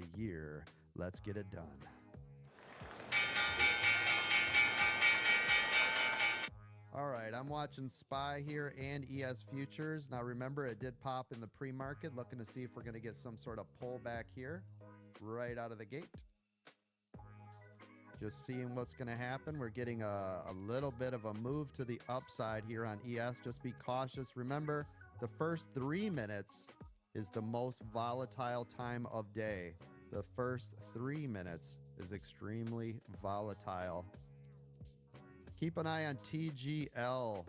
a year. Let's get it done. All right, I'm watching SPY here and ES Futures. Now remember, it did pop in the pre-market. Looking to see if we're going to get some sort of pullback here right out of the gate. Just seeing what's going to happen. We're getting a little bit of a move to the upside here on ES. Just be cautious. Remember, the first 3 minutes is the most volatile time of day. The first 3 minutes is extremely volatile. Keep an eye on TGL.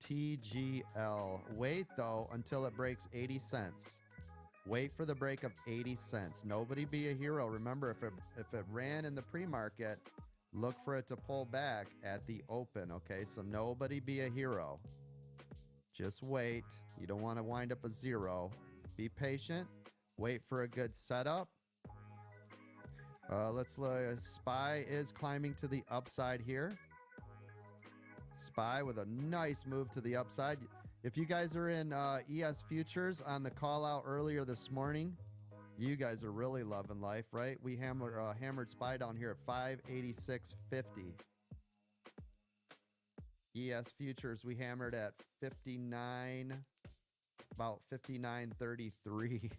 TGL. Wait, though, until it breaks 80 cents. Wait for the break of 80 cents. Nobody be a hero. Remember, if it ran in the pre-market, look for it to pull back at the open, okay? So nobody be a hero. Just wait. You don't want to wind up a zero. Be patient. Wait for a good setup. SPY is climbing to the upside here. SPY with a nice move to the upside. If you guys are in ES Futures on the call out earlier this morning, you guys are really loving life, right? We hammered SPY down here at 586.50. ES Futures we hammered at 59, about 59.33.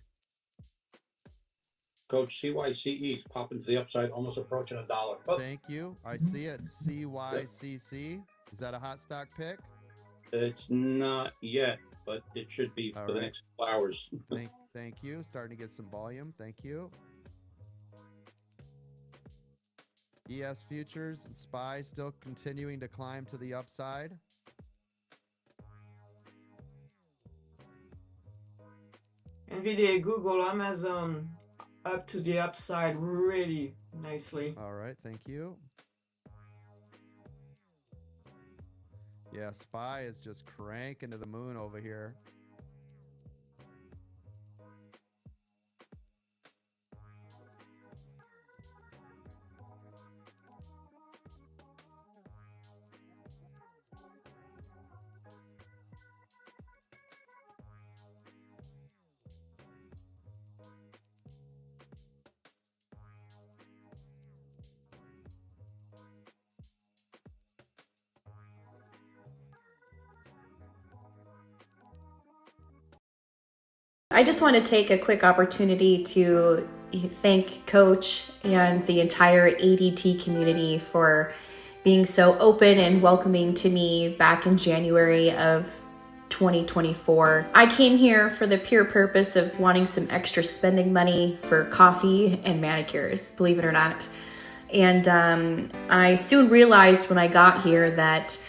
Coach, CYCE is popping to the upside, almost approaching $1. Oh. Thank you. I see it. CYCC. Is that a hot stock pick? It's not yet, but it should be for the next couple hours. Thank you. Starting to get some volume. Thank you. ES Futures and SPY still continuing to climb to the upside. NVIDIA, Google, Amazon up to the upside really nicely. All right, thank you. Yeah, SPY is just cranking to the moon over here. I just want to take a quick opportunity to thank Coach and the entire ADT community for being so open and welcoming to me back in January of 2024. I came here for the pure purpose of wanting some extra spending money for coffee and manicures, believe it or not. And I soon realized when I got here that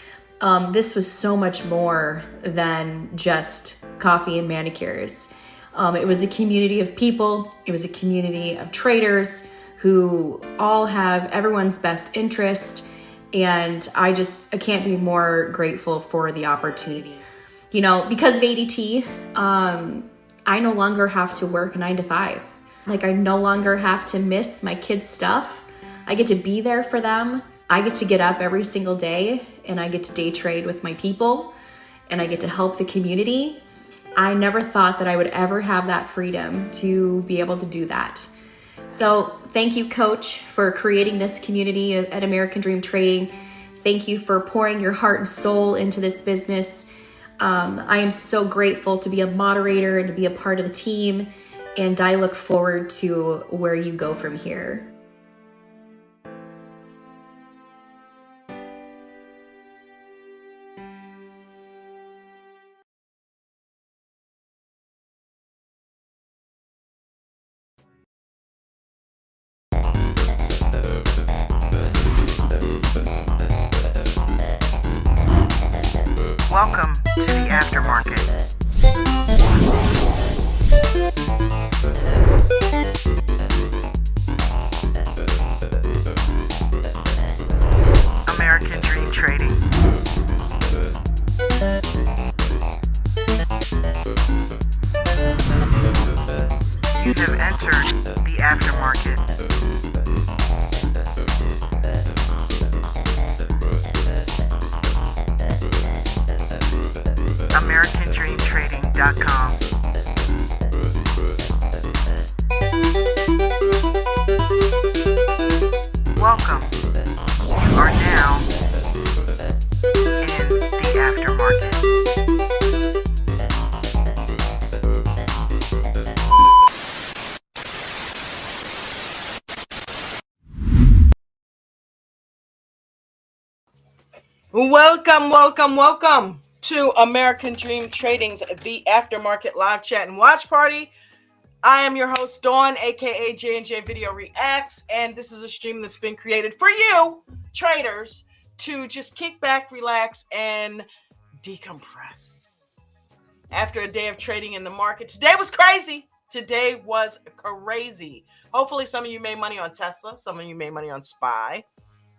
this was so much more than just coffee and manicures. It was a community of people. It was a community of traders who all have everyone's best interest. And I can't be more grateful for the opportunity. You know, because of ADT, I no longer have to work 9 to 5. Like, I no longer have to miss my kids' stuff. I get to be there for them. I get to get up every single day and I get to day trade with my people and I get to help the community. I never thought that I would ever have that freedom to be able to do that. So thank you, Coach, for creating this community at American Dream Trading. Thank you for pouring your heart and soul into this business. I am so grateful to be a moderator and to be a part of the team, and I look forward to where you go from here. Welcome to the Aftermarket. American Dream Trading. You have entered the Aftermarket. AmericanDreamTrading.com. Welcome to American Dream Trading's The Aftermarket Live Chat and Watch Party. I am your host, Dawn, aka J&J Video Reacts, and this is a stream that's been created for you, traders, to just kick back, relax, and decompress. After a day of trading in the market, today was crazy. Hopefully some of you made money on Tesla, some of you made money on SPY,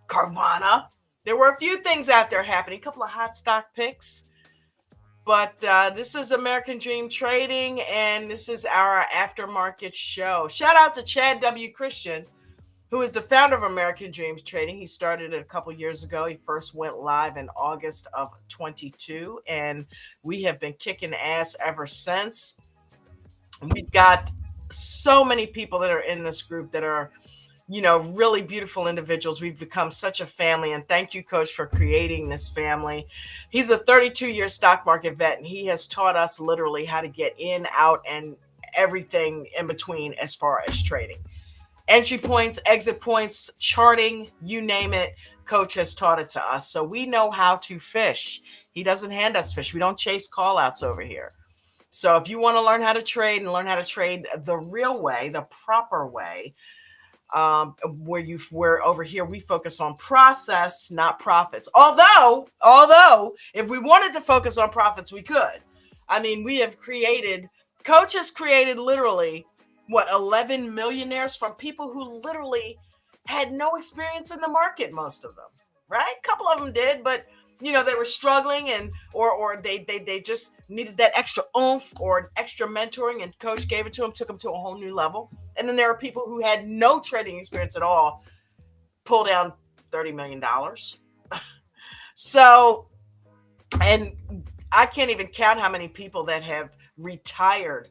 Carvana. There were a few things out there happening, a couple of hot stock picks. But this is American Dream Trading, and this is our aftermarket show. Shout out to Chad W. Christian, who is the founder of American Dreams Trading. He started it a couple years ago. He first went live in August of 22, and we have been kicking ass ever since. We've got so many people that are in this group that are, really beautiful individuals. We've become such a family, and thank you, Coach, for creating this family. He's a 32-year stock market vet, and he has taught us literally how to get in, out, and everything in between as far as trading. Entry points, exit points, charting, you name it, Coach has taught it to us. So we know how to fish. He doesn't hand us fish. We don't chase call-outs over here. So if you want to learn how to trade and learn how to trade the real way, the proper way, where over here we focus on process, not profits. Although if we wanted to focus on profits, we could. I mean, Coach has created literally 11 millionaires from people who literally had no experience in the market, most of them, right? A couple of them did, but they were struggling or they just needed that extra oomph or extra mentoring, and Coach gave it to them, took them to a whole new level. And then there are people who had no trading experience at all, pull down $30 million. So, and I can't even count how many people that have retired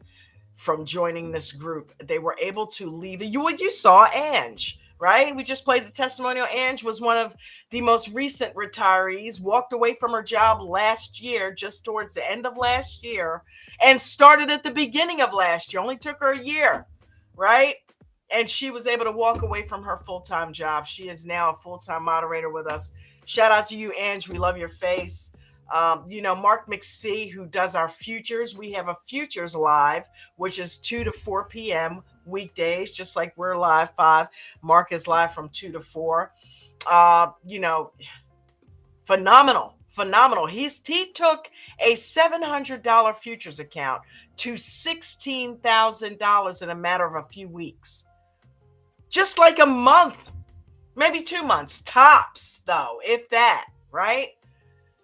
from joining this group. They were able to leave. You saw Ange, right? We just played the testimonial. Ange was one of the most recent retirees, walked away from her job last year, just towards the end of last year, and started at the beginning of last year. Only took her a year, right? And she was able to walk away from her full-time job. She is now a full-time moderator with us. Shout out to you, Ange. We love your face. Mark McSee, who does our futures. We have a futures live, which is 2 to 4 p.m. weekdays, just like we're live 5. Mark is live from 2 to 4. Phenomenal. He took a $700 futures account to $16,000 in a matter of a few weeks. Just like a month, maybe 2 months tops, though, if that, right?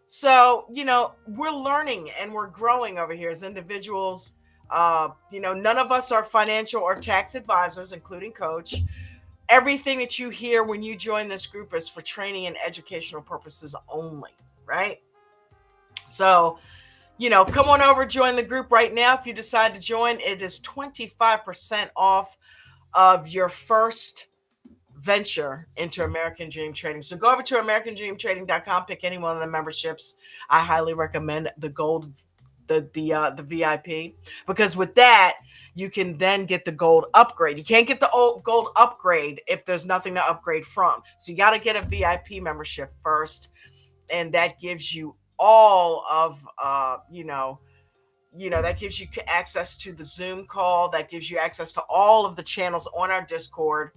So, we're learning and we're growing over here as individuals. None of us are financial or tax advisors, including Coach. Everything that you hear when you join this group is for training and educational purposes only, right? So, come on over, join the group right now. If you decide to join, it is 25% off of your first venture into American Dream Trading. So go over to americandreamtrading.com, pick any one of the memberships. I highly recommend the gold, the VIP, because with that you can then get the gold upgrade. You can't get the old gold upgrade if there's nothing to upgrade from. So you got to get a VIP membership first, and that gives you all of that gives you access to the Zoom call, that gives you access to all of the channels on our Discord.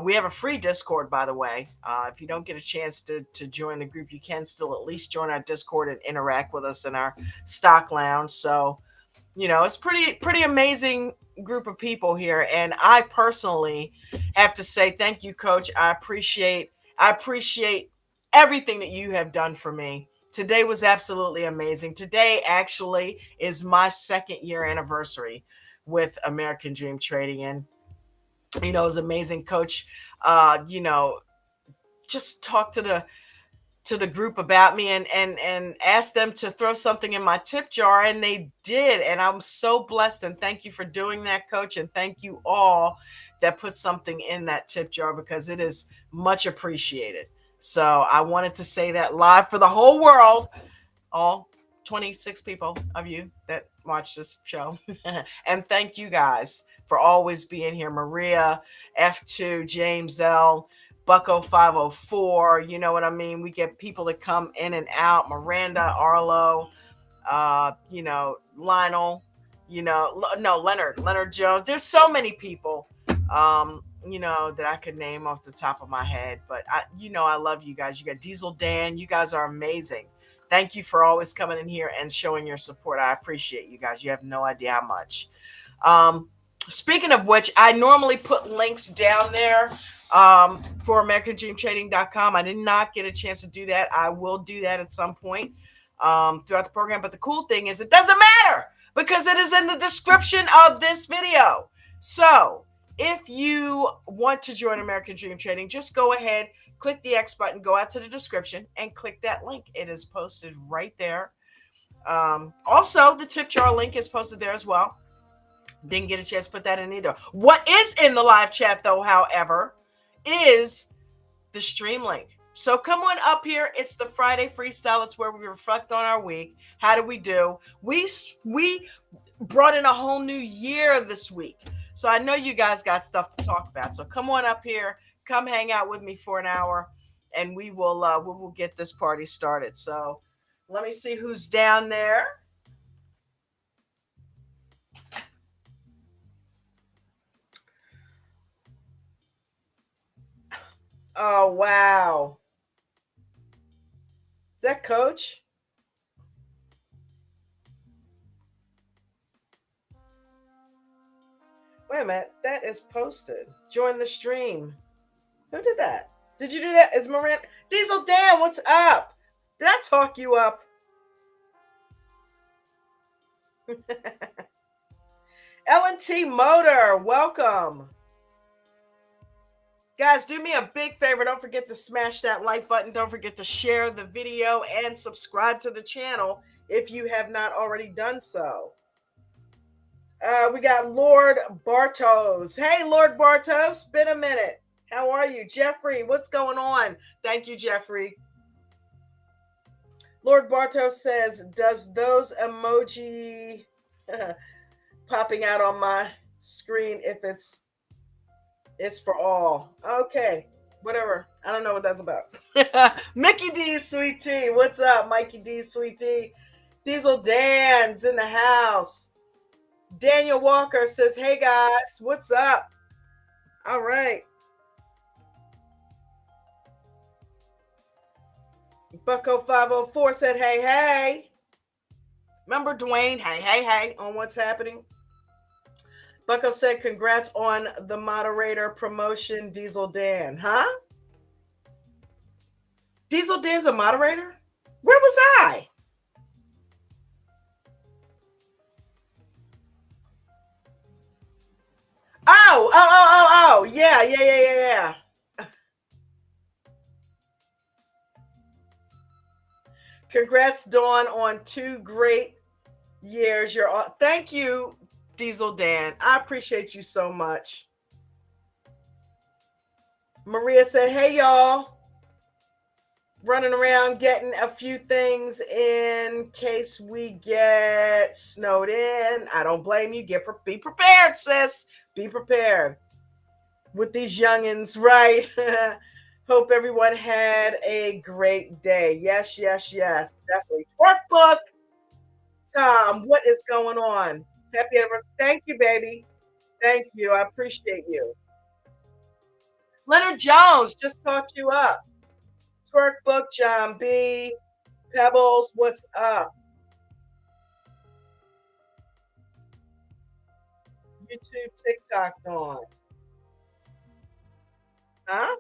We have a free Discord, by the way. If you don't get a chance to join the group, you can still at least join our Discord and interact with us in our stock lounge. So, it's pretty amazing group of people here. And I personally have to say thank you, Coach. I appreciate everything that you have done for me. Today was absolutely amazing. Today actually is my 2nd year anniversary with American Dream Trading. And it was amazing, Coach. Just talk to the group about me and ask them to throw something in my tip jar, and they did. And I'm so blessed, and thank you for doing that, Coach. And thank you all that put something in that tip jar, because it is much appreciated. So I wanted to say that live for the whole world, all 26 people of you that watch this show. And thank you guys for always being here. Maria, F2, James L, Bucko 504. You know what I mean? We get people that come in and out. Miranda, Arlo, Lionel, Leonard Jones. There's so many people, that I could name off the top of my head. But I love you guys. You got Diesel Dan. You guys are amazing. Thank you for always coming in here and showing your support. I appreciate you guys. You have no idea how much. Speaking of which, I normally put links down there for AmericanDreamTrading.com. I did not get a chance to do that. I will do that at some point throughout the program. But the cool thing is it doesn't matter because it is in the description of this video. So if you want to join American Dream Trading, just go ahead, click the X button, go out to the description and click that link. It is posted right there. Also, the tip jar link is posted there as well. Didn't get a chance to put that in either. What is in the live chat, though, however, is the stream link. So come on up here. It's the Friday Freestyle. It's where we reflect on our week. How did we do? We brought in a whole new year this week. So I know you guys got stuff to talk about. So come on up here. Come hang out with me for an hour, and we will get this party started. So let me see who's down there. Oh, wow. Is that Coach? Wait a minute. That is posted. Join the stream. Who did that? Did you do that? Is Miranda? Diesel Dan, what's up? Did I talk you up? L&T Motor, welcome. Guys, do me a big favor. Don't forget to smash that like button. Don't forget to share the video and subscribe to the channel if you have not already done so. We got Lord Bartos. Hey, Lord Bartos, been a minute. How are you? Jeffrey, what's going on? Thank you, Jeffrey. Lord Bartos says, does those emoji popping out on my screen if it's for all? Okay, whatever. I don't know what that's about. Mickey D, sweet tea. What's up, Mikey D, sweet tea? Diesel Dan's in the house. Daniel Walker says, hey guys, what's up? All right. Bucko 504 said, hey, hey. Remember Dwayne? Hey, hey, hey, on what's happening. Bucko said, congrats on the moderator promotion, Diesel Dan. Huh? Diesel Dan's a moderator? Where was I? Oh. Yeah. Congrats, Dawn, on 2 great years. Thank you, Diesel Dan. I appreciate you so much. Maria said, hey, y'all. Running around getting a few things in case we get snowed in. I don't blame you. Be prepared, sis. Be prepared with these youngins, right? Hope everyone had a great day. Yes, definitely. Workbook, Tom, what is going on? Happy anniversary. Thank you, baby. Thank you. I appreciate you. Leonard Jones just talked you up. Workbook, John B. Pebbles, what's up? YouTube, TikTok on. Huh?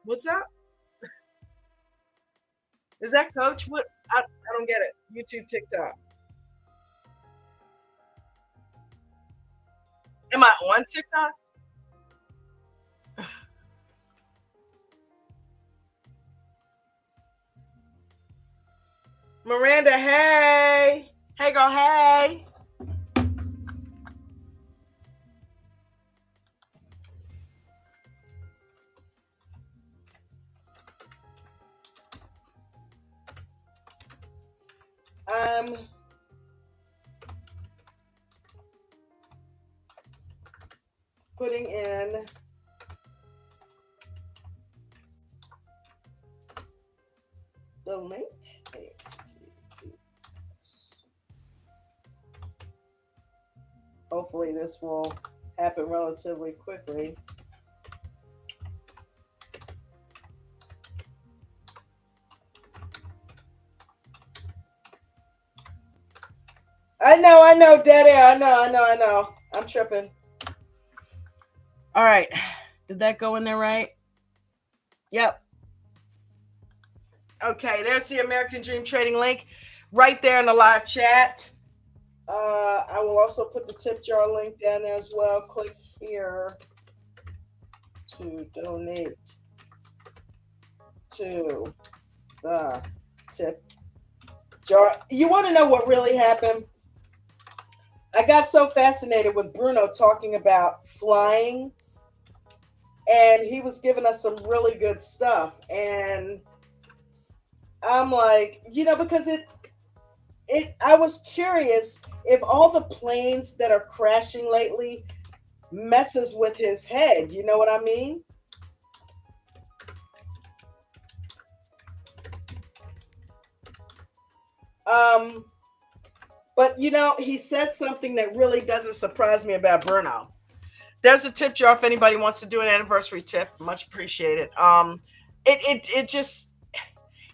What's up? Is that Coach? What? I don't get it. YouTube, TikTok. Am I on TikTok? Miranda, hey. Hey, girl, hey. putting in the link. Hopefully this will happen relatively quickly. I know, dead air. I know. I'm tripping. All right. Did that go in there right? Yep. Okay, there's the American Dream Trading link right there in the live chat. I will also put the tip jar link down there as well. Click here to donate to the tip jar. You want to know what really happened? I got so fascinated with Bruno talking about flying, and he was giving us some really good stuff. And I'm like, because I was curious if all the planes that are crashing lately messes with his head. You know what I mean? But he said something that really doesn't surprise me about Bruno. There's a tip jar if anybody wants to do an anniversary tip. Much appreciated.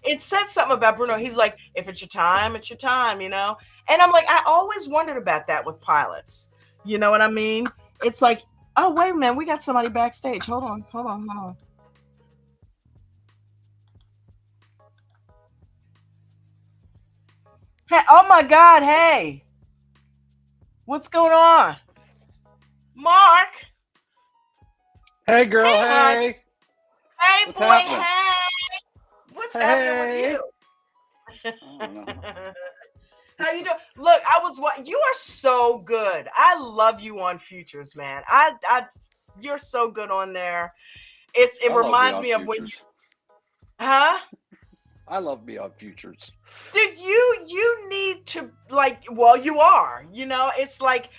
It said something about Bruno. He's like, if it's your time, it's your time, And I'm like, I always wondered about that with pilots. You know what I mean? It's like, oh, wait a minute. We got somebody backstage. Hold on. Hey, oh my God. Hey, what's going on? Mark. Hey, girl. Hey. Hey, what's boy. happening? Hey. What's happening with you? How you doing? Look, you are so good. I love you on Futures, man. You're so good on there. It reminds me of when you, huh? I love me on Futures. Dude, you need to you are. It's like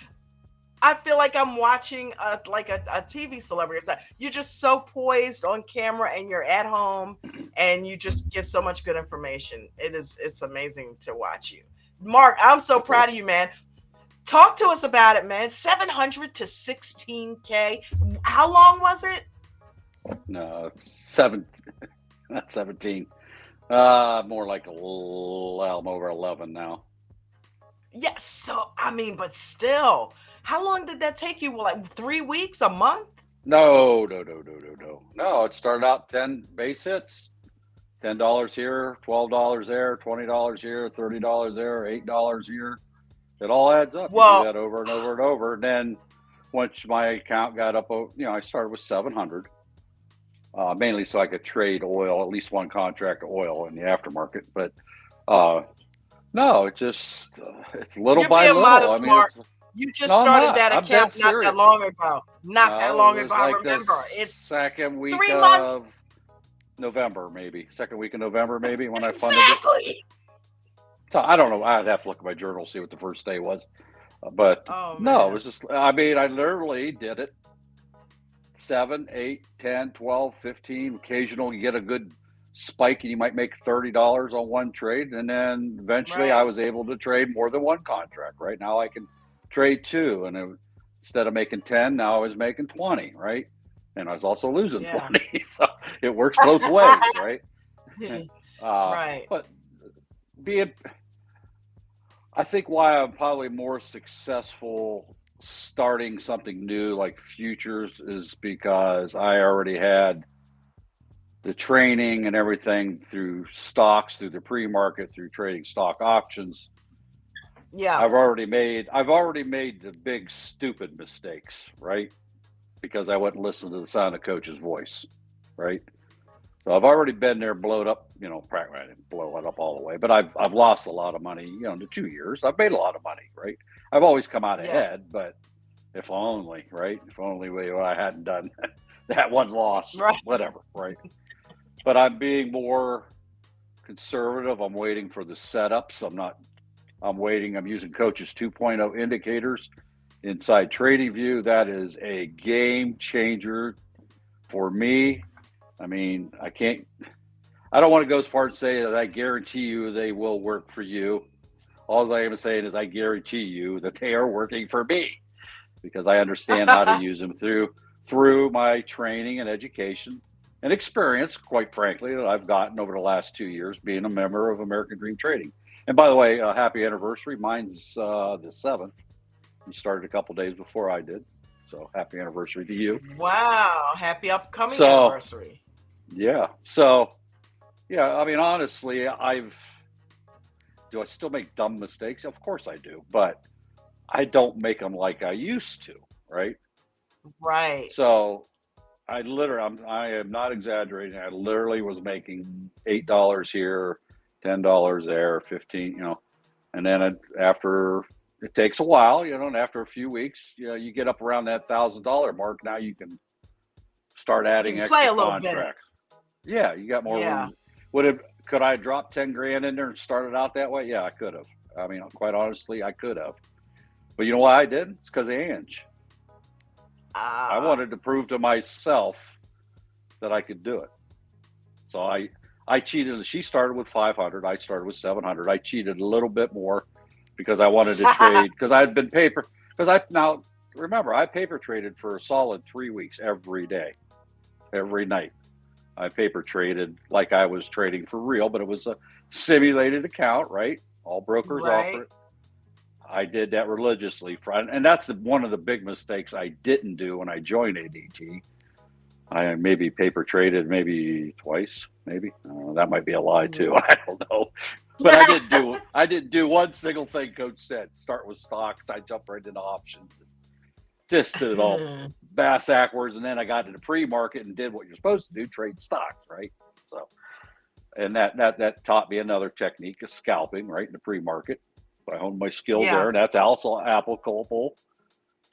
I feel like I'm watching a TV celebrity. You're just so poised on camera, and you're at home, and you just give so much good information. It's amazing to watch you. Mark, I'm so proud of you, man. Talk to us about it, man. 700 to 16K. How long was it? No, not 17. More like I'm over 11 now. Yes. So, but still, how long did that take you? Like 3 weeks, a month? No. No, it started out 10 base hits. $10 here, $12 there, $20 here, $30 there, $8 here. It all adds up. Well, you do that over and over and over. And then once my account got up, I started with 700, mainly so I could trade oil, at least one contract of oil in the aftermarket. But no, it's little by little. Modest, Mark. You just started that account not that long ago. That long ago. I remember. It's second week 3 months. November, maybe second week of November, maybe when I funded it. So I don't know. I'd have to look at my journal, see what the first day was. But no, it was just. I literally did it 7, 8, 10, 12, 15. Occasional, you get a good spike, and you might make $30 on one trade, and then eventually I was able to trade more than one contract. Right now, I can trade two, and instead of making 10, now I was making 20. Right. And I was also losing 20, so it works both ways, right? Right. But I think why I'm probably more successful starting something new like Futures is because I already had the training and everything through stocks, through the pre-market, through trading stock options. Yeah. I've already made the big stupid mistakes, right? Because I wouldn't listen to the sound of Coach's voice, right? So I've already been there, blowed up, I didn't blow it up all the way, but I've lost a lot of money, in the 2 years. I've made a lot of money, right? I've always come out ahead, but if only, right? If only I hadn't done that one loss, whatever, right? But I'm being more conservative. I'm waiting for the setups. I'm using Coach's 2.0 indicators. inside TradingView. That is a game changer for me. I mean, I don't want to go as far as say that I guarantee you they will work for you. All I am saying is I guarantee you that they are working for me because I understand how to use them through my training and education and experience, quite frankly, that I've gotten over the last 2 years being a member of American Dream Trading. And by the way, happy anniversary. Mine's the 7th. You started a couple days before I did. So happy anniversary to you. Wow. Happy upcoming anniversary. Yeah. So, yeah, I mean, honestly, do I still make dumb mistakes? Of course I do, but I don't make them like I used to, right? Right. So I am not exaggerating. I literally was making $8 here, $10 there, 15, and then after it takes a while, and after a few weeks, you get up around that $1,000 mark. Now you can start adding extra play a little contracts. Bit. Yeah, you got more. Yeah. Could I drop 10 grand in there and start it out that way? Yeah, I could have. I mean, quite honestly, I could have. But you know why I didn't? It's because of Ange. I wanted to prove to myself that I could do it. So I cheated. She started with 500. I started with 700. I cheated a little bit more because I wanted to trade because I had been now remember, I paper traded for a solid 3 weeks every day, every night. I paper traded like I was trading for real, but it was a simulated account, right? All brokers offer it. I did that religiously, and that's one of the big mistakes I didn't do when I joined ADT. I maybe paper traded maybe twice, maybe that might be a lie too. I don't know, but I didn't do one single thing Coach said. Start with stocks. I jumped right into options. Just did it all bass backwards, and then I got to the pre-market and did what you're supposed to do: trade stocks, right? So, and that taught me another technique of scalping, right, in the pre-market. I honed my skills there, and that's also applicable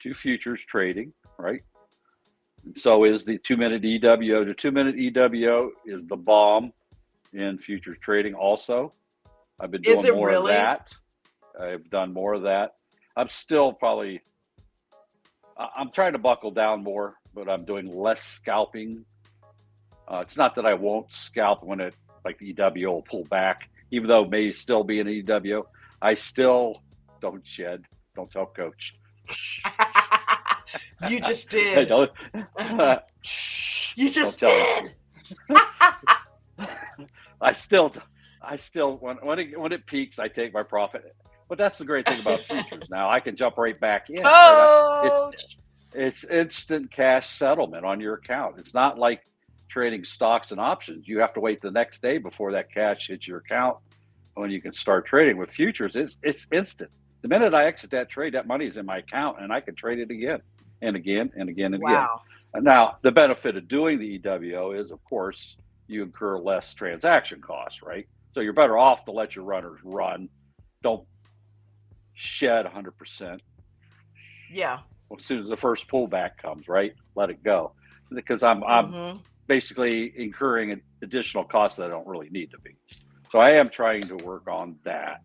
to futures trading, right? And so is the 2-minute EWO. The 2-minute EWO is the bomb in futures trading. Also, I've been doing more of that. I've done more of that. I'm trying to buckle down more, but I'm doing less scalping. It's not that I won't scalp when the EWO will pull back, even though it may still be an EWO. I still don't shed. Don't tell Coach. You just did. You just did. I still when it peaks, I take my profit. But that's the great thing about futures. Now I can jump right back in. Right? It's instant cash settlement on your account. It's not like trading stocks and options. You have to wait the next day before that cash hits your account. When you can start trading with futures, it's instant. The minute I exit that trade, that money is in my account, and I can trade it again and again and again and again. And now, the benefit of doing the EWO is, of course, you incur less transaction costs, right? So you're better off to let your runners run. Don't shed 100%. Yeah. Well, as soon as the first pullback comes, right? Let it go. Because I'm basically incurring additional costs that I don't really need to be. So I am trying to work on that.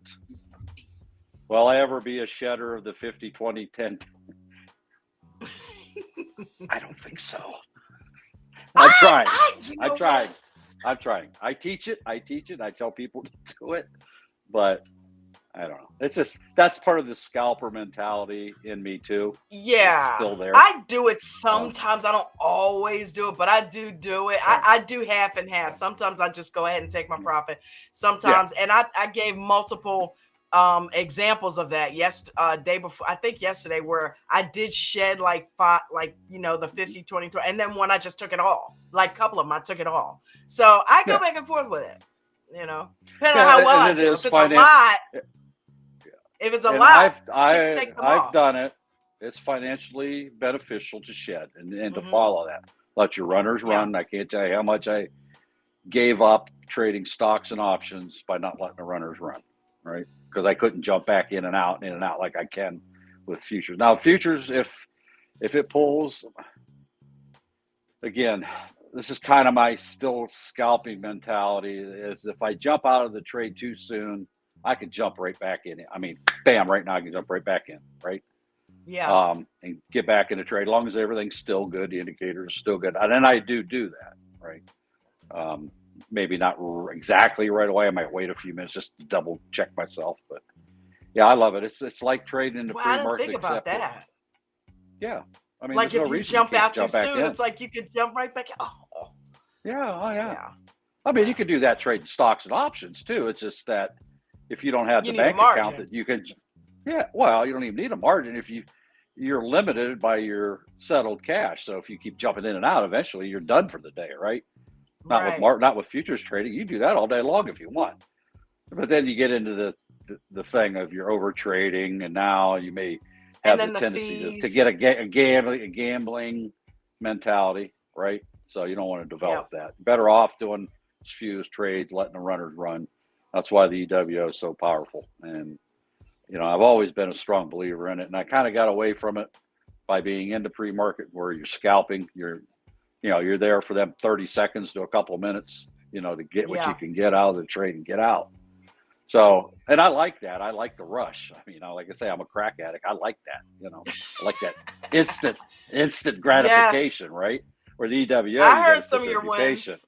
Will I ever be a shedder of the 50, 20, 10? I don't think so. I'm trying. I'm trying. I teach it. I tell people to do it, but I don't know. It's just, that's part of the scalper mentality in me too. Yeah. It's still there. I do it sometimes. I don't always do it, but I do it. I do half and half. Sometimes I just go ahead and take my profit. Sometimes, and I gave multiple examples of that day before, I think yesterday, where I did shed the 50, 20, 20, and then when I just took it all, a couple of them, I took it all. So I go back and forth with it, depending on how well I do. If it's a lot, if it's a lot, I've done it. It's financially beneficial to shed and to follow that. Let your runners run. I can't tell you how much I gave up trading stocks and options by not letting the runners run, right? Because I couldn't jump back in and out like I can with futures. Now, futures, if it pulls, again, this is kind of my still scalping mentality, is if I jump out of the trade too soon, I can jump right back in. I mean, bam, right now I can jump right back in, right? and get back into trade. As long as everything's still good, the indicators are still good. And then I do that, right? Maybe not exactly right away. I might wait a few minutes just to double check myself. But yeah, I love it. It's like trading in the Well, I didn't pre-market. think about that. Yeah. I mean, like there's if no you reason jump you can't out too jump back soon, in. it's like you could jump right back. Oh. Yeah. I mean, you could do that trading stocks and options too. It's just that if you don't have the bank account that you could, well, you don't even need a margin if you're limited by your settled cash. So if you keep jumping in and out, eventually you're done for the day, right? Not with futures trading. You do that all day long if you want. But then you get into the thing of you're over trading, and now you may have the tendency to get a gambling mentality, right? So you don't want to develop that. Better off doing fuse trades, letting the runners run. That's why the EWO is so powerful. And I've always been a strong believer in it, and I kind of got away from it by being into pre-market where you're scalping. You're there for them 30 seconds to a couple of minutes, to get what you can get out of the trade and get out. So, and I like that. I like the rush. I mean, like I say, I'm a crack addict. I like that. I like that instant gratification, right? Where the EWO, I heard some of your wins.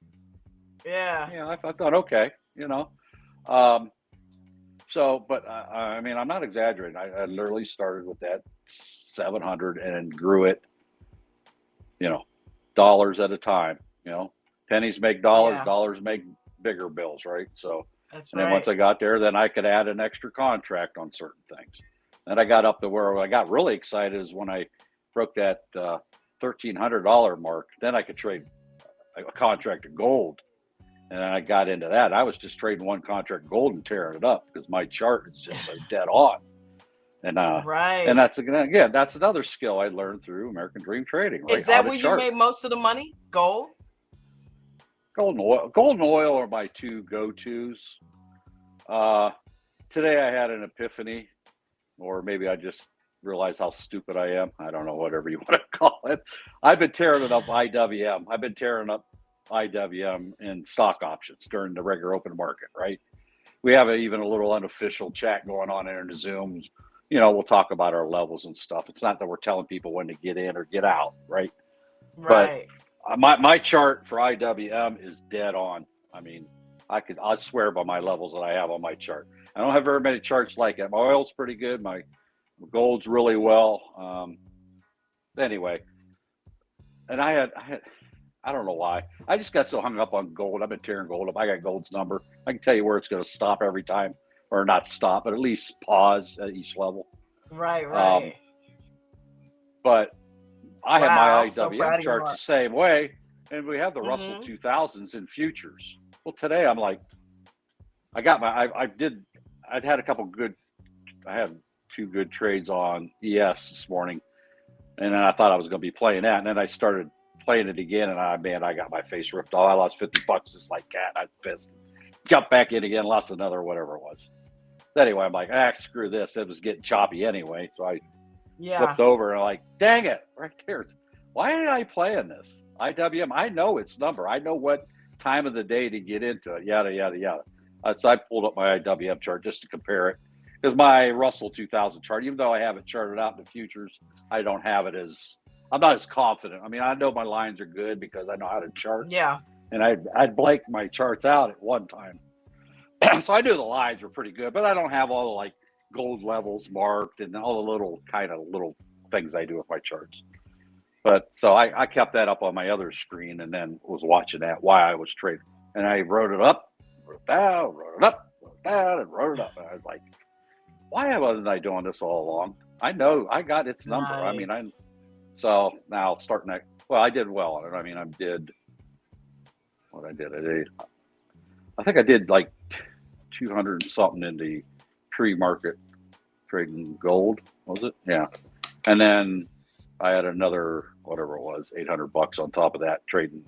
Yeah, I thought, okay, So, but I mean, I'm not exaggerating. I literally started with that 700 and grew it, dollars at a time. Pennies make dollars, dollars make bigger bills, right? So, and then once I got there, then I could add an extra contract on certain things. Then I got up to where I got really excited is when I broke that $1,300 mark. Then I could trade a contract of gold. And I got into that. I was just trading one contract gold and tearing it up because my chart is just so dead on. And and that's another skill I learned through American Dream Trading. Right? Is that where you made most of the money? Gold? Gold and oil are my two go-tos. Today I had an epiphany, or maybe I just realized how stupid I am. I don't know, whatever you want to call it. I've been tearing it up IWM. I've been tearing up IWM in stock options during the regular open market, right? We have even a little unofficial chat going on in the Zooms. We'll talk about our levels and stuff. It's not that we're telling people when to get in or get out, right? Right. But my chart for IWM is dead on. I mean, I swear by my levels that I have on my chart. I don't have very many charts like it. My oil's pretty good. My gold's really well. Anyway, and I don't know why. I just got so hung up on gold. I've been tearing gold up. I got gold's number. I can tell you where it's going to stop every time, or not stop, but at least pause at each level. Right. But I have my IWM charts the same way, and we have the Russell 2000s in futures. Well, today I'm like, I had two good trades on ES this morning, and then I thought I was going to be playing that, and then I started playing it again, and I got my face ripped off. I lost $50 just like that. I was pissed. Jumped back in again, lost another, whatever it was. Anyway, I'm like, screw this. It was getting choppy anyway, so I flipped over and I'm like, dang it, right there. Why did I play in this? IWM, I know its number. I know what time of the day to get into it, yada, yada, yada. So I pulled up my IWM chart just to compare it. Because my Russell 2000 chart, even though I have it charted out in the futures, I don't have it I'm not as confident. I mean, I know my lines are good because I know how to chart. Yeah. And I'd blanked my charts out at one time. So I knew the lines were pretty good, but I don't have all the gold levels marked and all the little things I do with my charts. But so I kept that up on my other screen and then was watching that while I was trading. And I wrote it up, wrote it down, wrote it up, wrote it down, and wrote it up. And I was like, why wasn't I doing this all along? I know I got its number. Nice. I mean, so now starting that, I did well on it. I mean, I think I did like 200 and something in the pre-market trading gold, was it? Yeah. And then I had another, whatever it was, $800 on top of that trading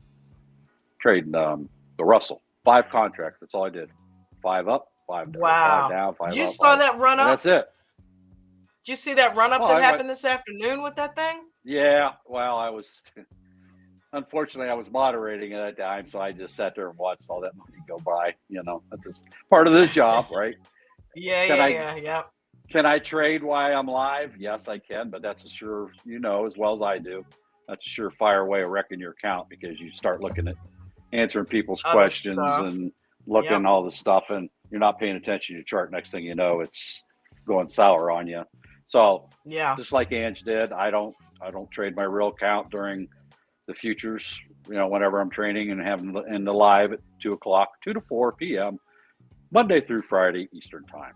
the Russell. 5 contracts. That's all I did. 5 up, 5 down, 5 down, 5 up. You saw that run up? That's it. Did you see that run up that happened this afternoon with that thing? Yeah. Well, unfortunately, I was moderating at that time, so I just sat there and watched all that money go by. That's just part of the job, right? Yeah. Can I trade while I'm live? Yes, I can, but that's a sure, as well as I do, that's a surefire way of wrecking your account, because you start looking at answering people's questions and looking all the stuff, and you're not paying attention to your chart. Next thing you know, it's going sour on you. So just like Ange did, I don't trade my real account during the futures, whenever I'm training and having in the live at 2 to 4 p.m. Monday through Friday Eastern time.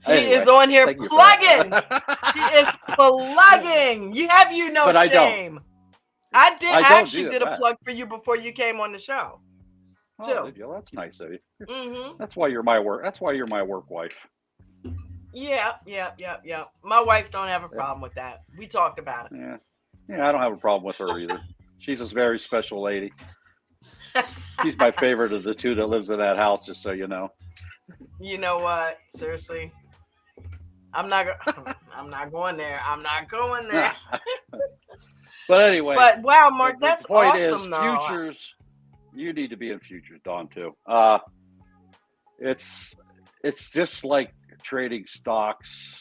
He is on here plugging. He is plugging. You have no but shame. I actually did a plug for you before you came on the show. Oh, did you? That's nice of you. Mm-hmm. That's why you're my work. That's why you're my work wife. Yeah. My wife don't have a problem with that. We talked about it. Yeah, I don't have a problem with her either. She's a very special lady. She's my favorite of the two that lives in that house, just so you know. You know what? Seriously. I'm not going there. I'm not going there. But anyway. But wow, Mark, that's awesome though. Futures, you need to be in futures, Dawn, too. It's just like trading stocks.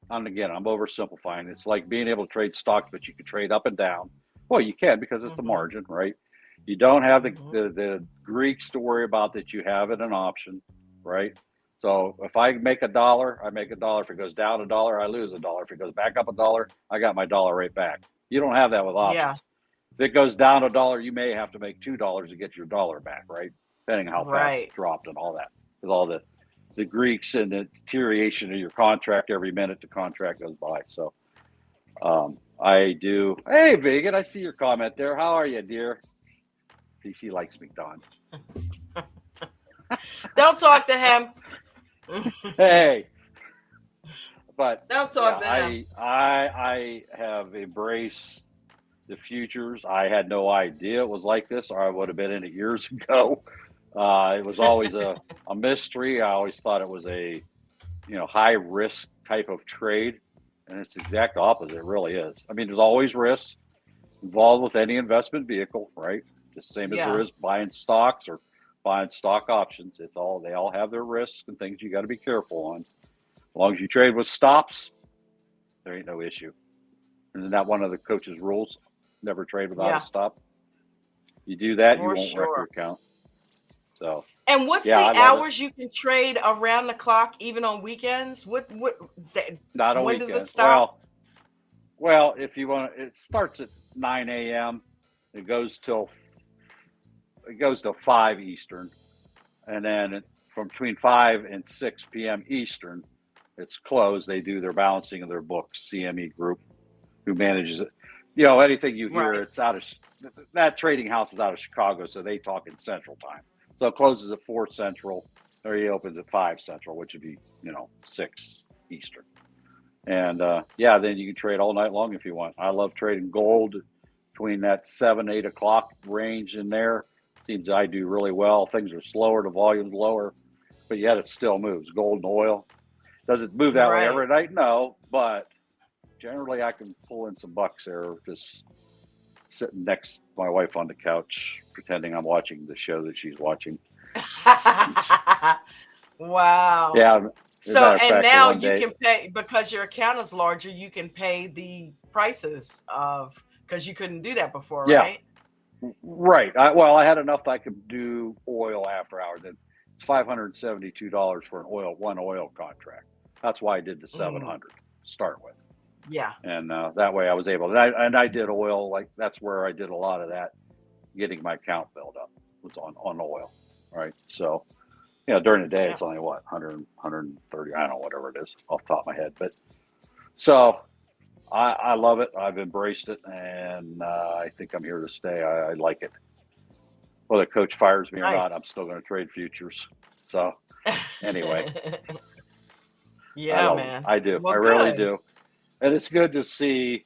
And again, I'm oversimplifying. It's like being able to trade stocks, but you can trade up and down. Well, you can, because it's a margin, right? You don't have the Greeks to worry about that you have in an option, right? So if I make $1, I make $1. If it goes down $1, I lose $1. If it goes back up $1, I got my dollar right back. You don't have that with options. Yeah. If it goes down $1, you may have to make $2 to get your dollar back, right? Depending on how fast it dropped and all that. Because all the Greeks and the deterioration of your contract every minute the contract goes by. So I do. Hey, Vegan, I see your comment there. How are you, dear? See, she likes me, Dawn. Don't talk to him. Hey, but don't talk to him. I have embraced the futures. I had no idea it was like this, or I would have been in it years ago. It was always a mystery. I always thought it was a high risk type of trade, and it's the exact opposite. It really is. I mean, there's always risks involved with any investment vehicle, right? Just the same as there is buying stocks or buying stock options. They all have their risks and things you got to be careful on. As long as you trade with stops, there ain't no issue. Isn't that one of the coach's rules? Never trade without a stop. You do that, you won't wreck your account. So. And what's the hours you can trade around the clock, even on weekends? Not on when weekends. Does it stop? Well, if you want, it starts at 9 a.m. It goes till 5 Eastern, and then from between 5 and 6 p.m. Eastern, it's closed. They do their balancing of their books. CME Group, who manages it. Anything you hear, it's out of that trading house is out of Chicago, so they talk in Central Time. So it closes at 4 Central, or he opens at 5 Central, which would be 6 Eastern. And then you can trade all night long if you want. I love trading gold between that 7-8 o'clock range in there. Seems I do really well. Things are slower, the volume's lower, but yet it still moves. Gold and oil. Does it move that way every night? No, but generally I can pull in some bucks there just sitting next to my wife on the couch, pretending I'm watching the show that she's watching. Wow. Yeah. So, and now you can pay, because your account is larger, you can pay the prices because you couldn't do that before, right? Right. I had enough that I could do oil after hours. It's $572 for one oil contract. That's why I did the 700 to start with. Yeah. And that way I was able to, and I did oil, like that's where I did a lot of that, getting my account built up was on oil. Right. So, during the day, it's only 100, 130, I don't know, whatever it is off the top of my head. But so I love it. I've embraced it, and I think I'm here to stay. I like it. Whether coach fires me or not, I'm still going to trade futures. So anyway. Man. I do. Well, I really do. And it's good to see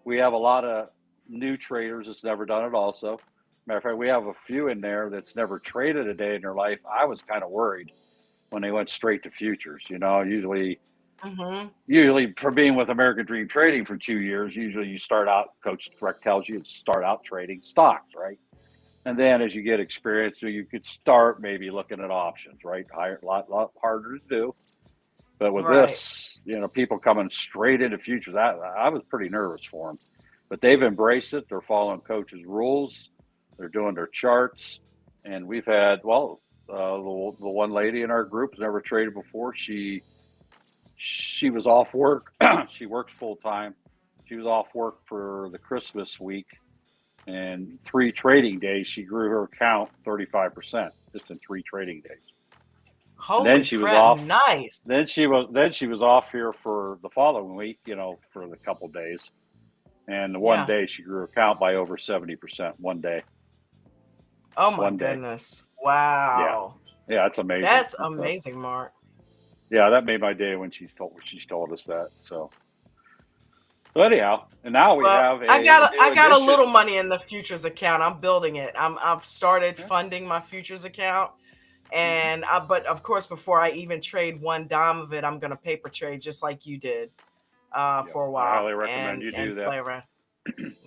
we have a lot of new traders that's never done it also. Matter of fact, we have a few in there that's never traded a day in their life. I was kind of worried when they went straight to futures. Usually for being with American Dream Trading for 2 years, usually you start out, Coach Direct tells you to start out trading stocks, right? And then as you get experience, you could start maybe looking at options, right? A lot harder to do. But with this, people coming straight into futures, I was pretty nervous for them. But they've embraced it. They're following coach's rules. They're doing their charts. And we've had, the one lady in our group has never traded before. She was off work. She works full time. She was off work for the Christmas week. And 3 trading days, she grew her account 35% just in 3 trading days. Holy and then she crap, was off. Nice. Then she was off here for the following week, for the couple days. And one day she grew her account by over 70% one day. Oh my goodness. Wow. Yeah, that's amazing. That's amazing, Mark. Yeah, that made my day when she told us that. So anyhow, and now we have I got a little money in the futures account. I'm building it. I've started funding my futures account. And but of course, before I even trade one dime of it, I'm going to paper trade just like you did for a while. I highly recommend you do that. Play around.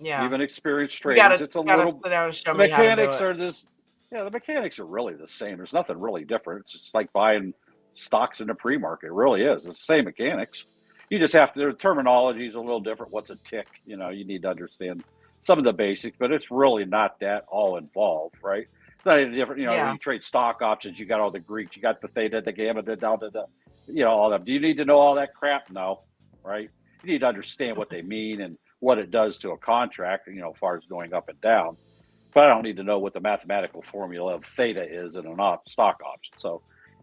Yeah, even experienced traders. It's a little. Sit down and show the me how to do mechanics it. are this. Yeah, the mechanics are really the same. There's nothing really different. It's just like buying stocks in the pre-market. It really is. It's the same mechanics. You just have to. Their terminology is a little different. What's a tick? You need to understand some of the basics, but it's really not that all involved, right? Not any different, when you trade stock options, you got all the Greeks, you got the theta, the gamma, the delta, all that. Do you need to know all that crap? No, right? You need to understand what they mean and what it does to a contract, as far as going up and down. But I don't need to know what the mathematical formula of theta is in a stock option. So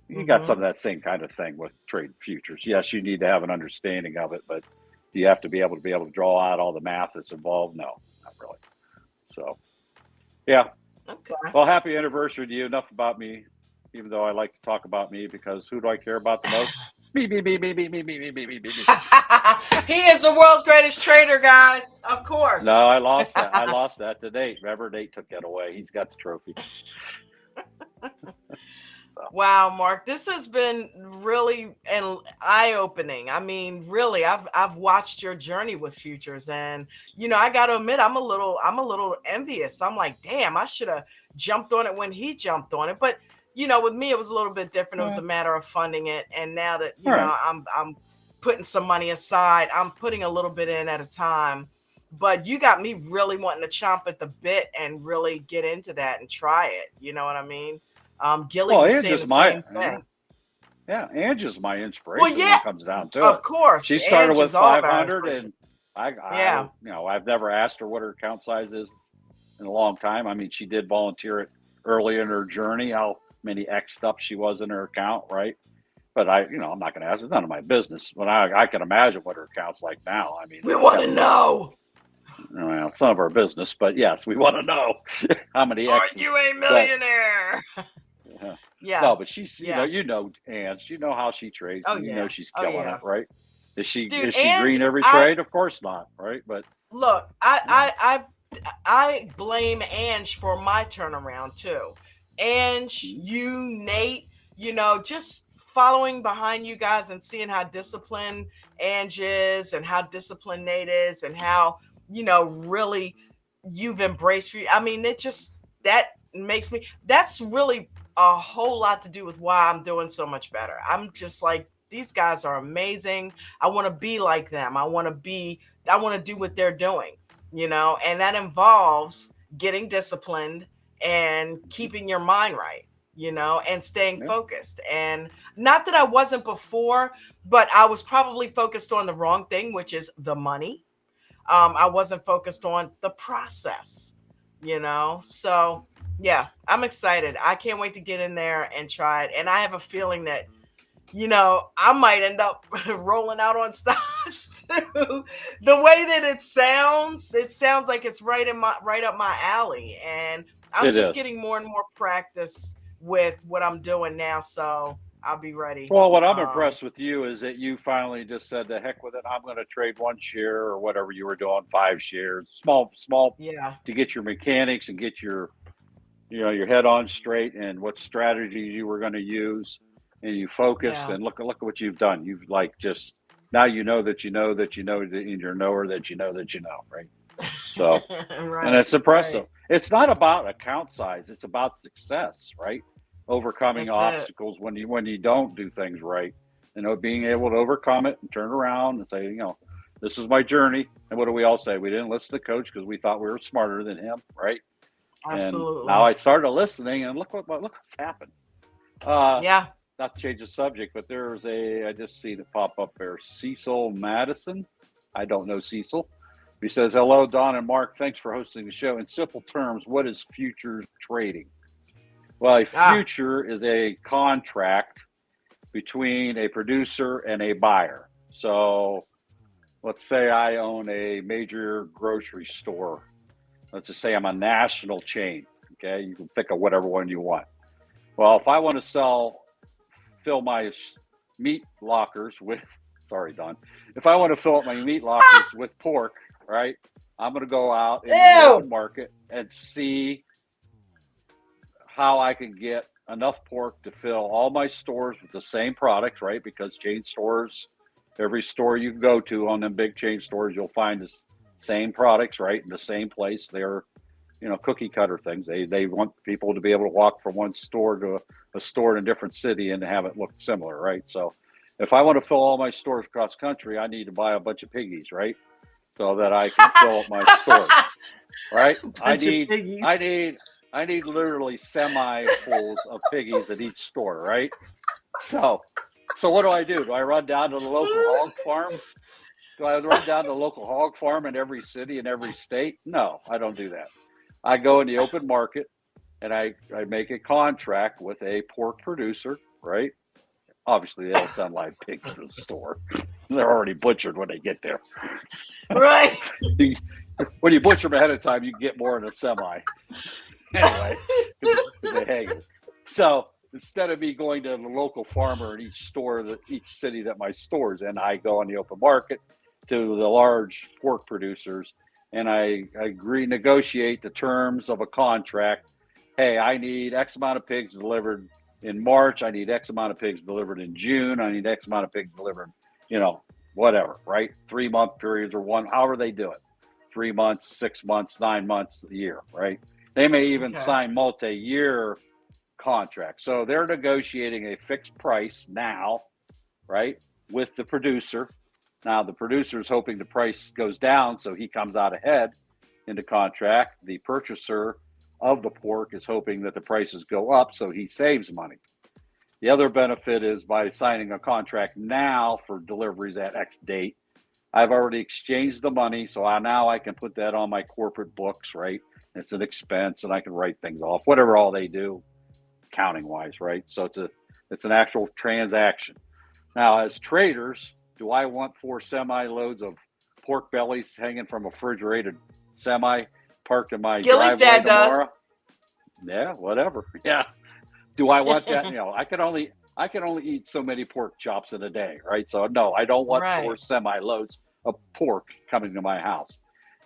you got some of that same kind of thing with trade futures. Yes, you need to have an understanding of it, but do you have to be able to draw out all the math that's involved? No, not really. So, yeah. Okay. Well, happy anniversary to you. Enough about me, even though I like to talk about me, because who do I care about the most? Me. He is the world's greatest trader, guys. Of course. No, I lost that. I lost that to Nate. Remember, Nate took that away. He's got the trophy. Wow, Mark, this has been really eye-opening. I mean, really, I've watched your journey with futures, and I got to admit, I'm a little envious. I'm like, damn, I should have jumped on it when he jumped on it. But with me, it was a little bit different. It was a matter of funding it, and now that I'm putting some money aside, I'm putting a little bit in at a time. But you got me really wanting to chomp at the bit and really get into that and try it. You know what I mean? Gilly was saying the same thing. Yeah, Angie's my inspiration when it comes down to it. Of course. She started with 500 and I've never asked her what her account size is in a long time. I mean, she did volunteer it early in her journey, how many X'd up she was in her account, right? But I'm not going to ask. It's none of my business. But I can imagine what her account's like now. I mean, we want to know. Well, it's none of our business, but yes, we want to know how many X's. Are you a millionaire? Yeah. No, but she's, Ange, you know how she trades. Oh, you know she's killing it, right? Is she Ange, green every trade? Of course not, right? But look, I blame Ange for my turnaround too. Ange, you, Nate, just following behind you guys and seeing how disciplined Ange is and how disciplined Nate is and how, really you've embraced. I mean, that's really a whole lot to do with why I'm doing so much better. I'm just like, these guys are amazing. I want to be like them. I want to do what they're doing, and that involves getting disciplined and keeping your mind right, and staying focused. And not that I wasn't before, but I was probably focused on the wrong thing, which is the money. I wasn't focused on the process, so yeah, I'm excited. I can't wait to get in there and try it. And I have a feeling that, I might end up rolling out on stocks too. The way that it sounds like it's right up my alley. And I'm just getting more and more practice with what I'm doing now. So I'll be ready. Well, what I'm impressed with you is that you finally just said, the heck with it. I'm going to trade 1 share or whatever you were doing, 5 shares, small, to get your mechanics and get your head on straight and what strategies you were going to use, and you focused and look at what you've done. You've now you know that in your knower that you know, right? So, right, and it's impressive. Right. It's not about account size. It's about success, right? Overcoming obstacles when you don't do things right. being able to overcome it and turn around and say, this is my journey. And what do we all say? We didn't listen to Coach because we thought we were smarter than him, right? Absolutely. And now I started listening, and look what's happened. Yeah. Not to change the subject, but I just seen it pop up there. Cecil Madison. I don't know Cecil. He says, hello, Don and Mark. Thanks for hosting the show. In simple terms, what is futures trading? Well, a future is a contract between a producer and a buyer. So let's say I own a major grocery store. Let's just say I'm a national chain. Okay. You can pick whatever one you want. Well, if I want to fill my meat lockers with, sorry, Don, if I want to fill up my meat lockers with pork, right, I'm going to go out in the open market and see how I can get enough pork to fill all my stores with the same products, right? Because chain stores, every store you go to on them big chain stores, you'll find the same products, right, in the same place. They're, cookie cutter things. They want people to be able to walk from one store to a store in a different city and have it look similar, right? So if I want to fill all my stores across country, I need to buy a bunch of piggies, right? So that I can fill up my stores, right? I need literally semi-fulls of piggies at each store, right? So what do I do? Do I run down to the local hog farm? Do I run down to the local hog farm in every city in every state? No, I don't do that. I go in the open market and I make a contract with a pork producer, right? Obviously, they don't sound like pigs in the store. They're already butchered when they get there. Right. When you butcher them ahead of time, you get more in a semi. Anyway, they hang it. So instead of me going to the local farmer in each city that my store's in, I go on the open market to the large pork producers and I negotiate the terms of a contract. Hey, I need X amount of pigs delivered in March. I need X amount of pigs delivered in June. I need X amount of pigs delivered, whatever, right? 3-month periods or however they do it. 3 months, 6 months, 9 months, a year, right? They may even sign multi-year contracts. So they're negotiating a fixed price now, right, with the producer. Now, the producer is hoping the price goes down, so he comes out ahead in the contract. The purchaser of the pork is hoping that the prices go up, so he saves money. The other benefit is by signing a contract now for deliveries at X date, I've already exchanged the money, so now I can put that on my corporate books, right? It's an expense, and I can write things off, whatever all they do, accounting-wise, right? So it's an actual transaction. Now, as traders, do I want 4 semi-loads of pork bellies hanging from a refrigerated semi parked in my Gilly's driveway dad tomorrow? does. Yeah, whatever. Yeah. Do I want that? I can only eat so many pork chops in a day, right? So no, I don't want 4 semi-loads of pork coming to my house.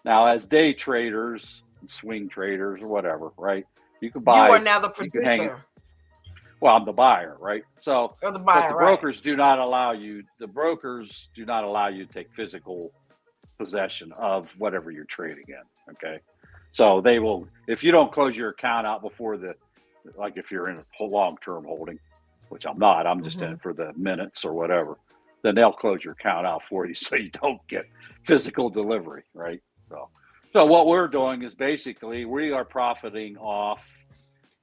Now, as day traders, swing traders, or whatever, right? You can buy. You are now the producer. Well, I'm the buyer, right? So, or the buyer, but the brokers do not allow you. The brokers do not allow you to take physical possession of whatever you're trading in. Okay, so they will, if you don't close your account out before like if you're in a long-term holding, which I'm not, I'm just in it for the minutes or whatever, then they'll close your account out for you so you don't get physical delivery, right? So what we're doing is basically we are profiting off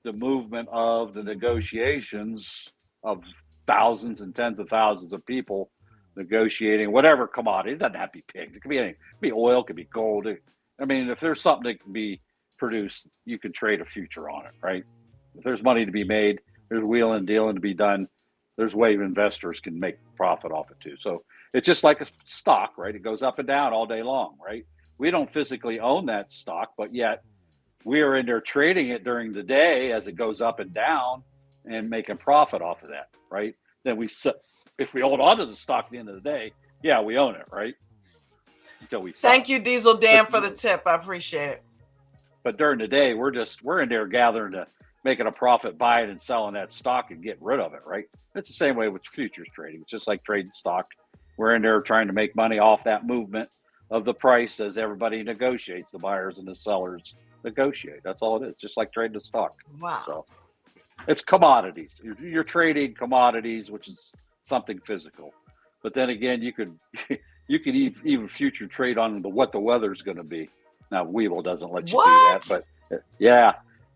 the movement of the negotiations of thousands and tens of thousands of people negotiating whatever commodity. It doesn't have to be pigs. It could be anything. It could be oil. It could be gold. I mean, if there's something that can be produced, you can trade a future on it, right? If there's money to be made, there's wheeling and dealing to be done. There's ways investors can make profit off it too. So it's just like a stock, right? It goes up and down all day long, right? We don't physically own that stock, but yet we are in there trading it during the day as it goes up and down and making profit off of that, right? Then if we hold on to the stock at the end of the day, yeah, we own it, right? Until we sell. Thank you, Diesel Dan, for the tip. I appreciate it. But during the day, we're in there gathering to making a profit, buying and selling that stock and getting rid of it, right? It's the same way with futures trading. It's just like trading stock. We're in there trying to make money off that movement of the price as everybody negotiates. The buyers and the sellers negotiate. That's all it is. Just like trading a stock. Wow. So it's commodities. You're trading commodities, which is something physical. But then again, you could even future trade on what the weather's going to be. Now Weevil doesn't let you do that, but yeah,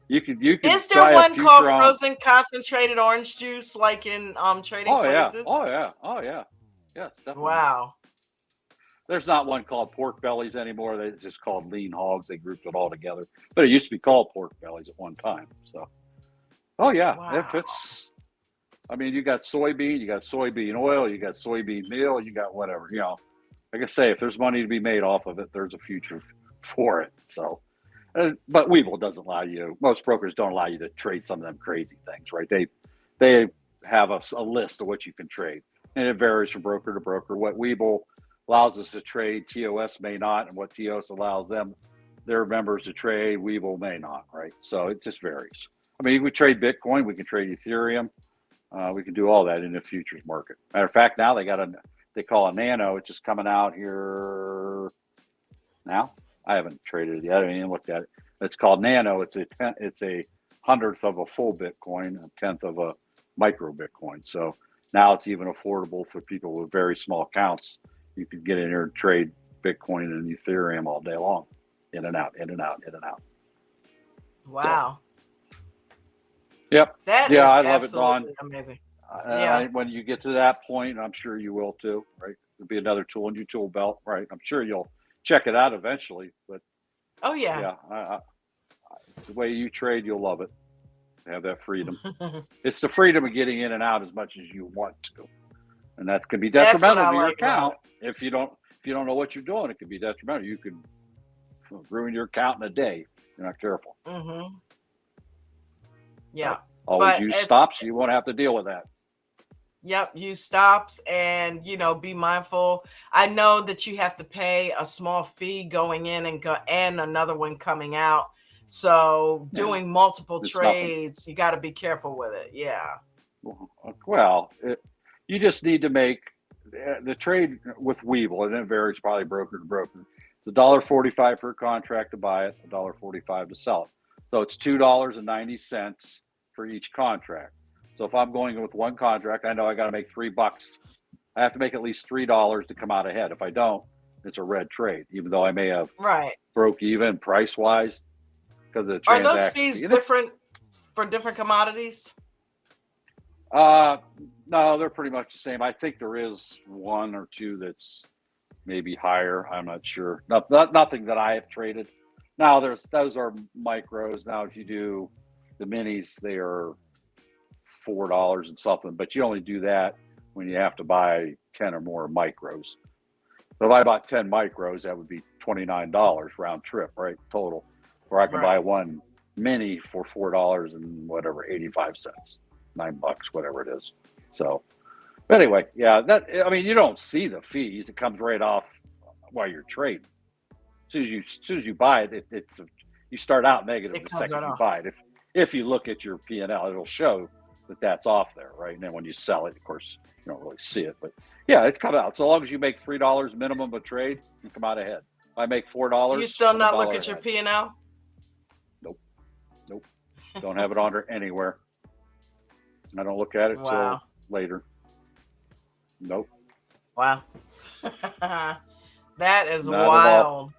you could. Is there one called frozen concentrated orange juice, like in trading places? Oh yeah, yes, definitely. Wow. There's not one called pork bellies anymore. It's just called lean hogs. They grouped it all together, but it used to be called pork bellies at one time. So, oh yeah, wow. If it's, I mean, you got soybean, you got soybean oil, you got soybean meal, you got whatever. You know, like I say, if there's money to be made off of it, there's a future for it. So, but Weevil doesn't allow you. Most brokers don't allow you to trade some of them crazy things, right? They have a list of what you can trade, and it varies from broker to broker. What Weevil allows us to trade, TOS may not, and what TOS allows their members to trade, Weevil may not, right? So it just varies. I mean, we trade Bitcoin, we can trade Ethereum, we can do all that in the futures market. Matter of fact, now they call a nano. It's just coming out here now. I haven't traded it yet. I haven't even looked at it. It's called nano. It's a hundredth of a full Bitcoin, a tenth of a micro Bitcoin. So now it's even affordable for people with very small accounts. You could get in here and trade Bitcoin and Ethereum all day long, in and out, in and out, in and out. Wow. So, yep. That is I love it, Don. Amazing. When you get to that point, I'm sure you will too, right? It'll be another tool in your tool belt, right? I'm sure you'll check it out eventually, but yeah, the way you trade, you'll love it. Have that freedom. It's the freedom of getting in and out as much as you want to, and that can be detrimental to your account if you don't know what you're doing. It can be detrimental. You could ruin your account in a day if you're not careful. Mm-hmm. Yeah. Always use stops. You won't have to deal with that. Yep, use stops and be mindful. I know that you have to pay a small fee going in and another one coming out. So doing multiple trades, you got to be careful with it. Yeah. Well, you just need to make the trade with Weevil, and it varies probably broker to broker. It's $1.45 per contract to buy it, $1.45 to sell it. So it's $2.90 for each contract. So if I'm going with one contract, I know I got to make $3. I have to make at least $3 to come out ahead. If I don't, it's a red trade, even though I may have broke even price wise because of the transaction. Are those fees different for different commodities? No, they're pretty much the same. I think there is one or two that's maybe higher. I'm not sure. Nothing that I have traded. Now those are micros. Now if you do the minis, they are $4 and something, but you only do that when you have to buy 10 or more micros. So if I bought 10 micros, that would be $29 round trip, right? Total. Or I can buy one mini for $4 and whatever, 85 cents, $9, whatever it is. So anyway, yeah, you don't see the fees. It comes right off while you're trading. As soon as you buy it, you start out negative the second you buy it. If you look at your P&L, it'll show that's off there, right? And then when you sell it, of course, you don't really see it, but yeah, it's come out. So long as you make $3 minimum a trade, you come out ahead. If I make $4, do you still not look at your P&L? Nope. Don't have it on there anywhere. I don't look at it till later. Nope. Wow. That is wild.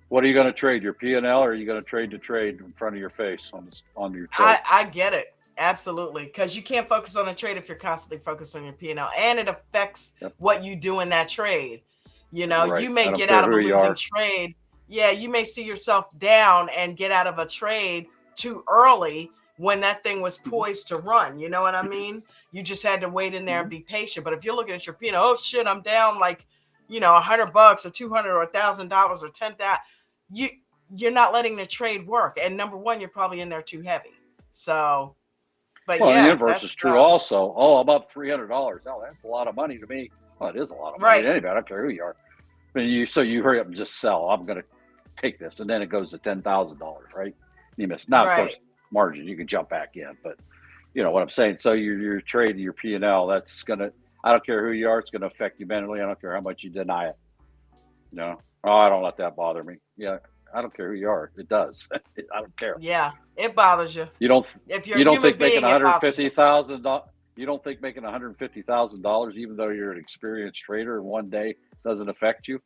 What are you going to trade? Your P&L, or are you going to trade to trade in front of your face on your trade? I get it. Absolutely. Because you can't focus on a trade if you're constantly focused on your P&L, and it affects what you do in that trade. You may get out of a losing trade. Yeah, you may see yourself down and get out of a trade too early when that thing was poised to run. You know what I mean? You just had to wait in there and be patient. But if you're looking at your P&L, oh shit, I'm down like, $100 or $200 or $1,000 or $10,000. You're not letting the trade work. And number one, you're probably in there too heavy. So, but the inverse is true also. Oh, I'm up $300. Oh, that's a lot of money to me. Well, it is a lot of money to anybody. I don't care who you are. But you hurry up and just sell. I'm going to take this, and then it goes to $10,000, right? You miss. Now, of course, margin, you can jump back in, but you know what I'm saying. So you're trading your P&L. That's gonna. I don't care who you are. It's going to affect you mentally. I don't care how much you deny it. I don't let that bother me. Yeah, I don't care who you are. It does. I don't care. Yeah, it bothers you. You don't. If you don't think making $150,000. You don't think making $150,000, even though you're an experienced trader, in one day doesn't affect you?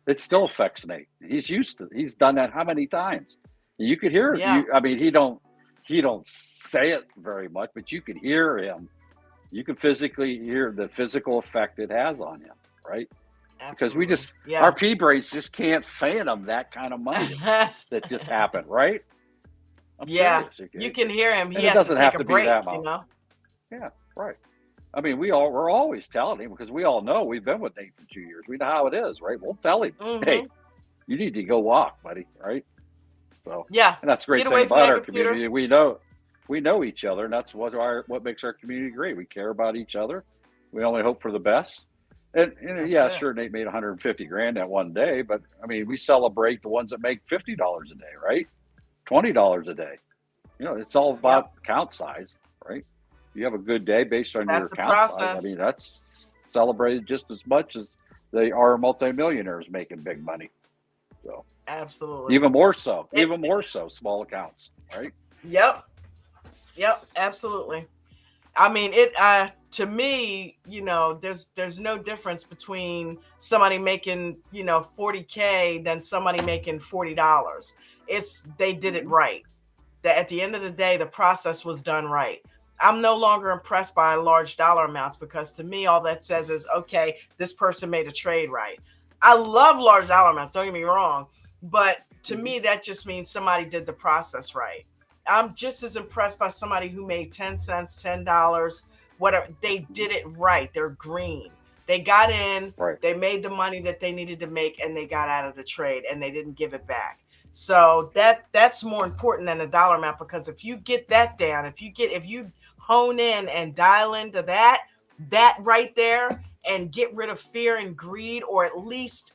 It still affects Nate. He's used to. He's done that how many times? You could hear it. Yeah. I mean, he don't say it very much, but you could hear him. You can physically hear the physical effect it has on him, right? Absolutely. Because our P brains just can't fathom that kind of money that just happened, right? I'm serious. You can hear him. He and it has to doesn't take have a to break, be that you know? Yeah, right. I mean, we're always telling him, because we all know we've been with Nate for 2 years. We know how it is, right? We'll tell him, hey, you need to go walk, buddy, right? So yeah, and that's the great thing about our community. We know each other, and that's what makes our community great. We care about each other. We only hope for the best. And sure, Nate made 150 grand that one day, but I mean, we celebrate the ones that make $50 a day, right? $20 a day. You know, it's all about count size, right? You have a good day based on your count size. I mean, that's celebrated just as much as they are multimillionaires making big money. So absolutely, even more so, small accounts, right? Yep, absolutely. I mean, to me, you know, there's no difference between somebody making, you know, 40K than somebody making $40. They did it right. That at the end of the day, the process was done right. I'm no longer impressed by large dollar amounts, because to me, all that says is, okay, this person made a trade right. I love large dollar amounts, don't get me wrong, but to me, that just means somebody did the process right. I'm just as impressed by somebody who made 10 cents, $10, whatever. They did it right. They're green. They got in, they made the money that they needed to make, and they got out of the trade, and they didn't give it back. So that's more important than the dollar amount, because if you get that down, if you hone in and dial into that right there, and get rid of fear and greed, or at least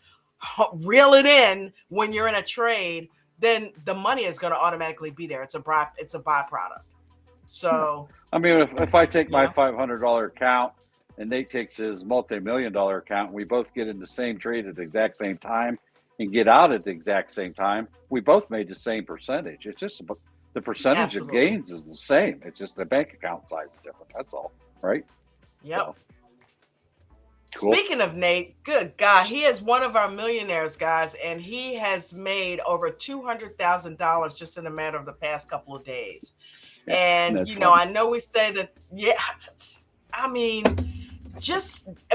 reel it in when you're in a trade, then the money is going to automatically be there. It's a byproduct. So I mean, if I take my $500 account and Nate takes his multi-million-dollar account, and we both get in the same trade at the exact same time and get out at the exact same time, we both made the same percentage. It's just the percentage of gains is the same. It's just the bank account size is different. That's all, right? Yep. So, cool. Speaking of Nate, good God, he is one of our millionaires, guys, and he has made over $200,000 just in a matter of the past couple of days. And you know, I know we say that, I mean,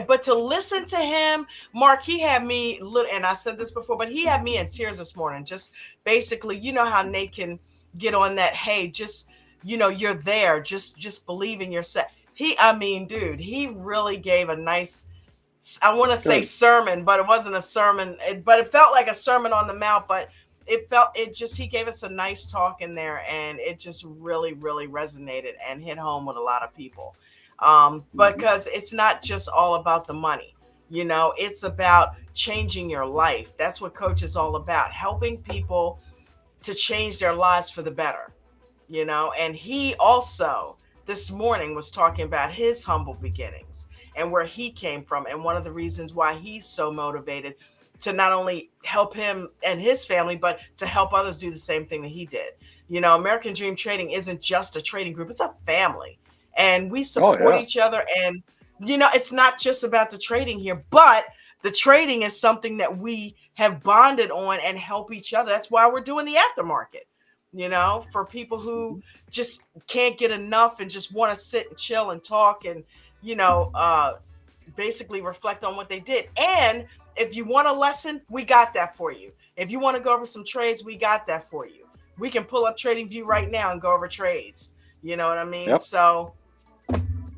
but to listen to him, Mark, he had me, and I said this before, but he had me in tears this morning. Just basically, you know how Nate can get on that, hey, just, you know, you're there, just believe in yourself. Dude, he really gave a nice, I want to say sermon, but it wasn't a sermon, but it felt like a sermon on the mount, but he gave us a nice talk in there, and it just really, really resonated and hit home with a lot of people. Because it's not just all about the money, you know, it's about changing your life. That's what Coach is all about, helping people to change their lives for the better, you know. And he also this morning was talking about his humble beginnings and where he came from, and one of the reasons why he's so motivated to not only help him and his family, but to help others do the same thing that he did. You know, American Dream Trading isn't just a trading group, it's a family. And we support each other. And, you know, it's not just about the trading here, but the trading is something that we have bonded on and help each other. That's why we're doing the aftermarket, you know, for people who just can't get enough and just want to sit and chill and talk and, you know, basically reflect on what they did. And if you want a lesson, we got that for you. If you want to go over some trades, we got that for you. We can pull up TradingView right now and go over trades. You know what I mean? Yep. So,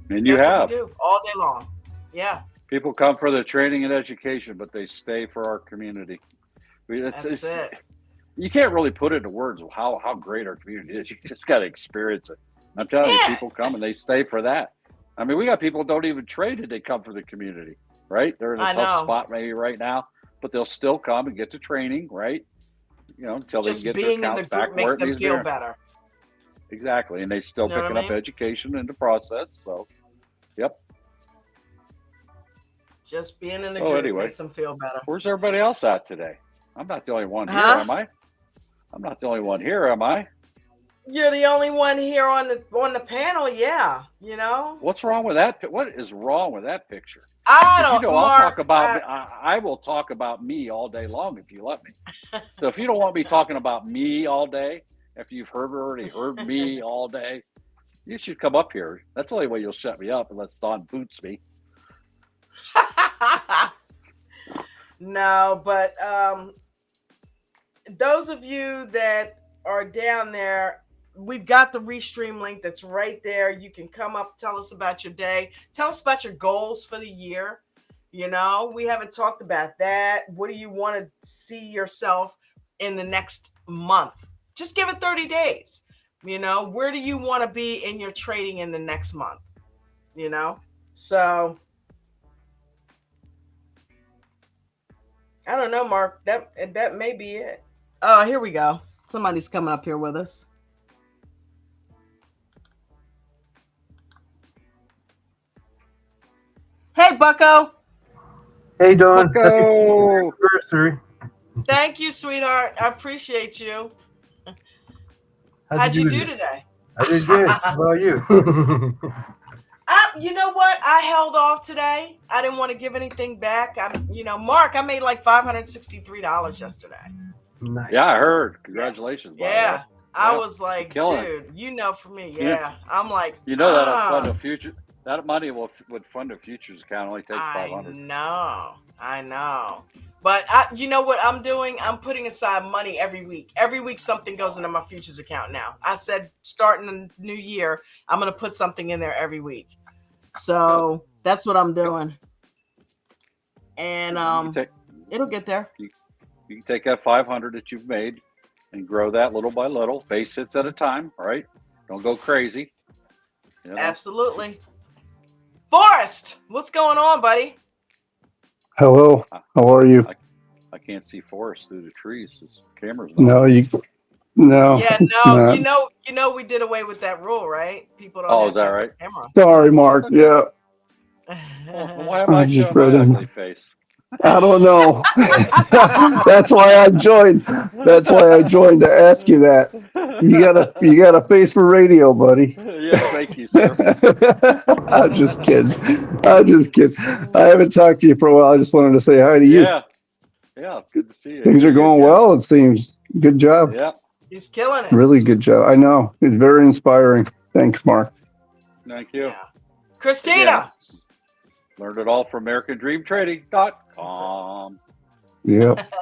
and you have what we do all day long. Yeah. People come for the training and education, but they stay for our community. That's it. You can't really put into words how great our community is. You just got to experience it. I'm telling you, people come and they stay for that. I mean, we got people who don't even trade it. They come for the community, right? They're in a tough spot maybe right now, but they'll still come and get the training, right? You know, until just they can get their accounts back makes them feel better. Exactly. And they still picking up education in the process. So, yep. Just being in the group makes them feel better. Where's everybody else at today? I'm not the only one here, am I? I'm not the only one here, am I? You're the only one here on the panel. Yeah, you know. What's wrong with that? What is wrong with that picture? I You don't, know, I'll Mark. talk about. I will talk about me all day long if you let me. So if you don't want me talking about me all day, if you've already heard me all day, you should come up here. That's the only way you'll shut me up unless Don boots me. No, but those of you that are down there, we've got the Restream link that's right there. You can come up, tell us about your day, tell us about your goals for the year. You know, we haven't talked about that. What do you want to see yourself in the next month? Just give it 30 days. You know, where do you want to be in your trading in the next month? You know, so I don't know, Mark. That may be it. Oh, here we go. Somebody's coming up here with us. Hey, Bucko. Hey, Dawn. Bucko. Happy anniversary. Thank you, sweetheart. I appreciate you. How'd you do today? I did good. How about you? You know what? I held off today. I didn't want to give anything back. Mark, I made like $563 yesterday. Nice. Yeah, I heard. Congratulations. Yeah. I was like, dude, for me, I'm like, that'll fund a future. That money would fund a futures account. Only takes 500. I know. But you know what I'm doing? I'm putting aside money every week. Every week something goes into my futures account now. I said starting the new year, I'm going to put something in there every week. So that's what I'm doing. And it'll get there. You can take that 500 that you've made and grow that little by little, base hits at a time, right? Don't go crazy. You know? Absolutely. Forrest, what's going on, buddy? Hello, how are you? I can't see Forrest through the trees. His camera's not. No. Yeah, no. You know, we did away with that rule, right? People don't. Oh, is that right? Sorry, Mark. Yeah. Why am I showing my ugly face? I don't know. That's why I joined. That's why I joined to ask you that. You got a face for radio, buddy. Yes, thank you, sir. I'm just kidding. I haven't talked to you for a while. I just wanted to say hi to you. Yeah, good to see you. Things are going well, it seems. Good job. Yeah. He's killing it. Really good job. I know. It's very inspiring. Thanks, Mark. Thank you. Yeah. Christina. Learned it all from AmericanDreamTrading.com. Yep.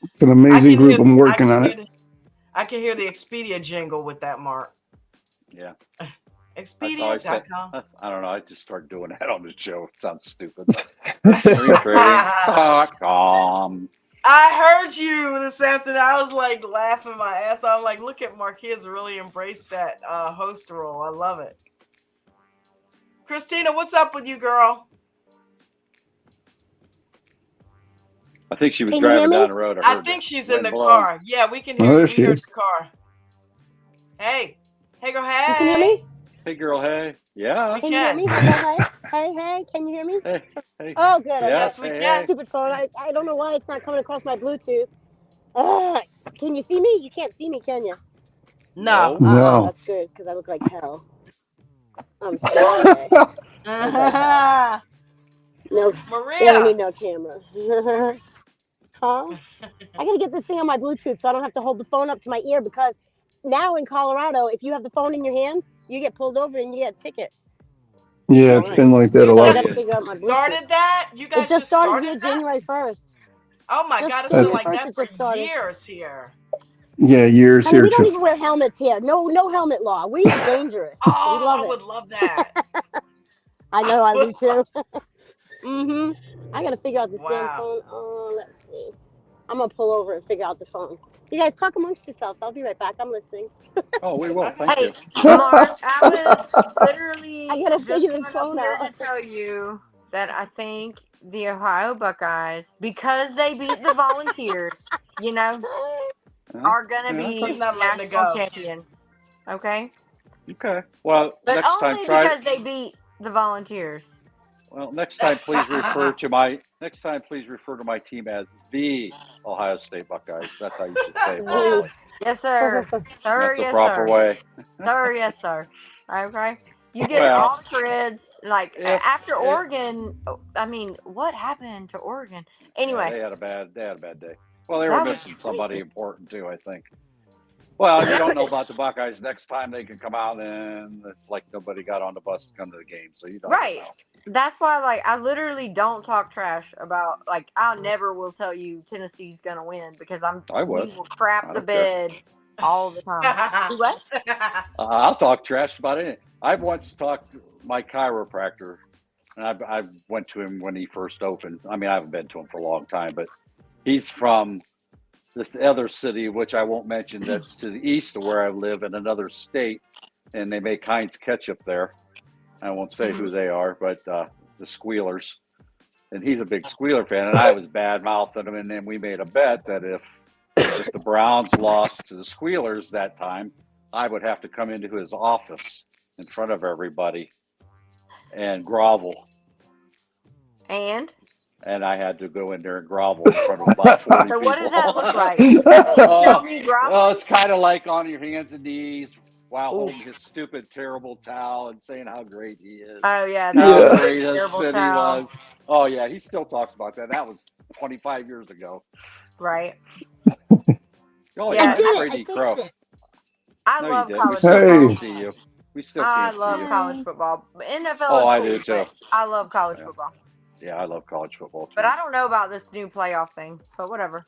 It's an amazing group. I'm working on it. I can hear the Expedia jingle with that, Mark. Yeah. Expedia.com. I don't know. I just started doing that on the show. It sounds stupid. DreamTrading.com. I heard you this afternoon. I was like laughing my ass off. I'm like, look at Mark. He has really embraced that host role. I love it. Christina, what's up with you, girl? I think she was driving down the road. I think she's in the car. Yeah, we can hear you. We heard the car. Hey. Hey, girl, hey. You can hear me? Hey, girl, hey. Yeah. Can you hear me? Hey. Can you hear me? Hey. Oh, good. Yes, we can. Stupid phone. I don't know why it's not coming across my Bluetooth. Can you see me? You can't see me, can you? No. No. That's good, because I look like hell. I'm sorry. No, Maria. I don't need no camera. Huh? I gotta get this thing on my Bluetooth so I don't have to hold the phone up to my ear, because now in Colorado, if you have the phone in your hand, you get pulled over and you get a ticket. Yeah, it's been like that a lot. Started that? You guys just started that? January 1st. Oh my God, it's been like that for years here. Yeah, years here we too. don't even wear helmets here. No helmet law. We're dangerous. Oh, we love I would love that. I know, I do too. I gotta figure out this damn phone. Oh, let's see. I'm gonna pull over and figure out the phone. You guys talk amongst yourselves. I'll be right back. I'm listening. Oh, we will. Thank you. Mark, I was literally I gotta figure this phone here out. to tell you that I think the Ohio Buckeyes, because they beat the Volunteers, are gonna be national champions. Okay. Okay. Well, but next only time because they beat the Volunteers. Well, next time please refer to my team as the Ohio State Buckeyes. That's how you should say it. Yes, sir. Sir, That's the yes, proper sir. way. Sir, yes, sir. Okay. You get all the creds. Like after if Oregon, I mean, what happened to Oregon? Anyway, they had a bad day. Well, they were that was missing somebody crazy. important too, I think. Well, you don't know about the Buckeyes. Next time they can come out and it's like nobody got on the bus to come to the game, so you don't Right. know. That's why, like, I literally don't talk trash about, like, I never will tell you Tennessee's gonna win because we will crap the bed all the time. Do what? I'll talk trash about it. I've once talked to my chiropractor, and I went to him when he first opened. I mean, I haven't been to him for a long time, but he's from this other city, which I won't mention, that's to the east of where I live in another state, and they make Heinz ketchup there. I won't say who they are, but the Squealers. And he's a big Squealer fan, and I was bad-mouthing him, and then we made a bet that if the Browns lost to the Squealers that time, I would have to come into his office in front of everybody and grovel. And I had to go in there and grovel in front of about 40 so people. what does that look like? It's kind of like on your hands and knees while holding his stupid, terrible towel and saying how great he is. Oh, yeah. How great his city towel. was. Oh, yeah. He still talks about that. That was 25 years ago. Right. Oh, yeah. Brady Crow. I No, love you college didn't. We still football. can't see you. We still I can't see love you. college football. NFL Oh, is I cool, do too. but I love college football. Yeah, I love college football too. But I don't know about this new playoff thing. But whatever.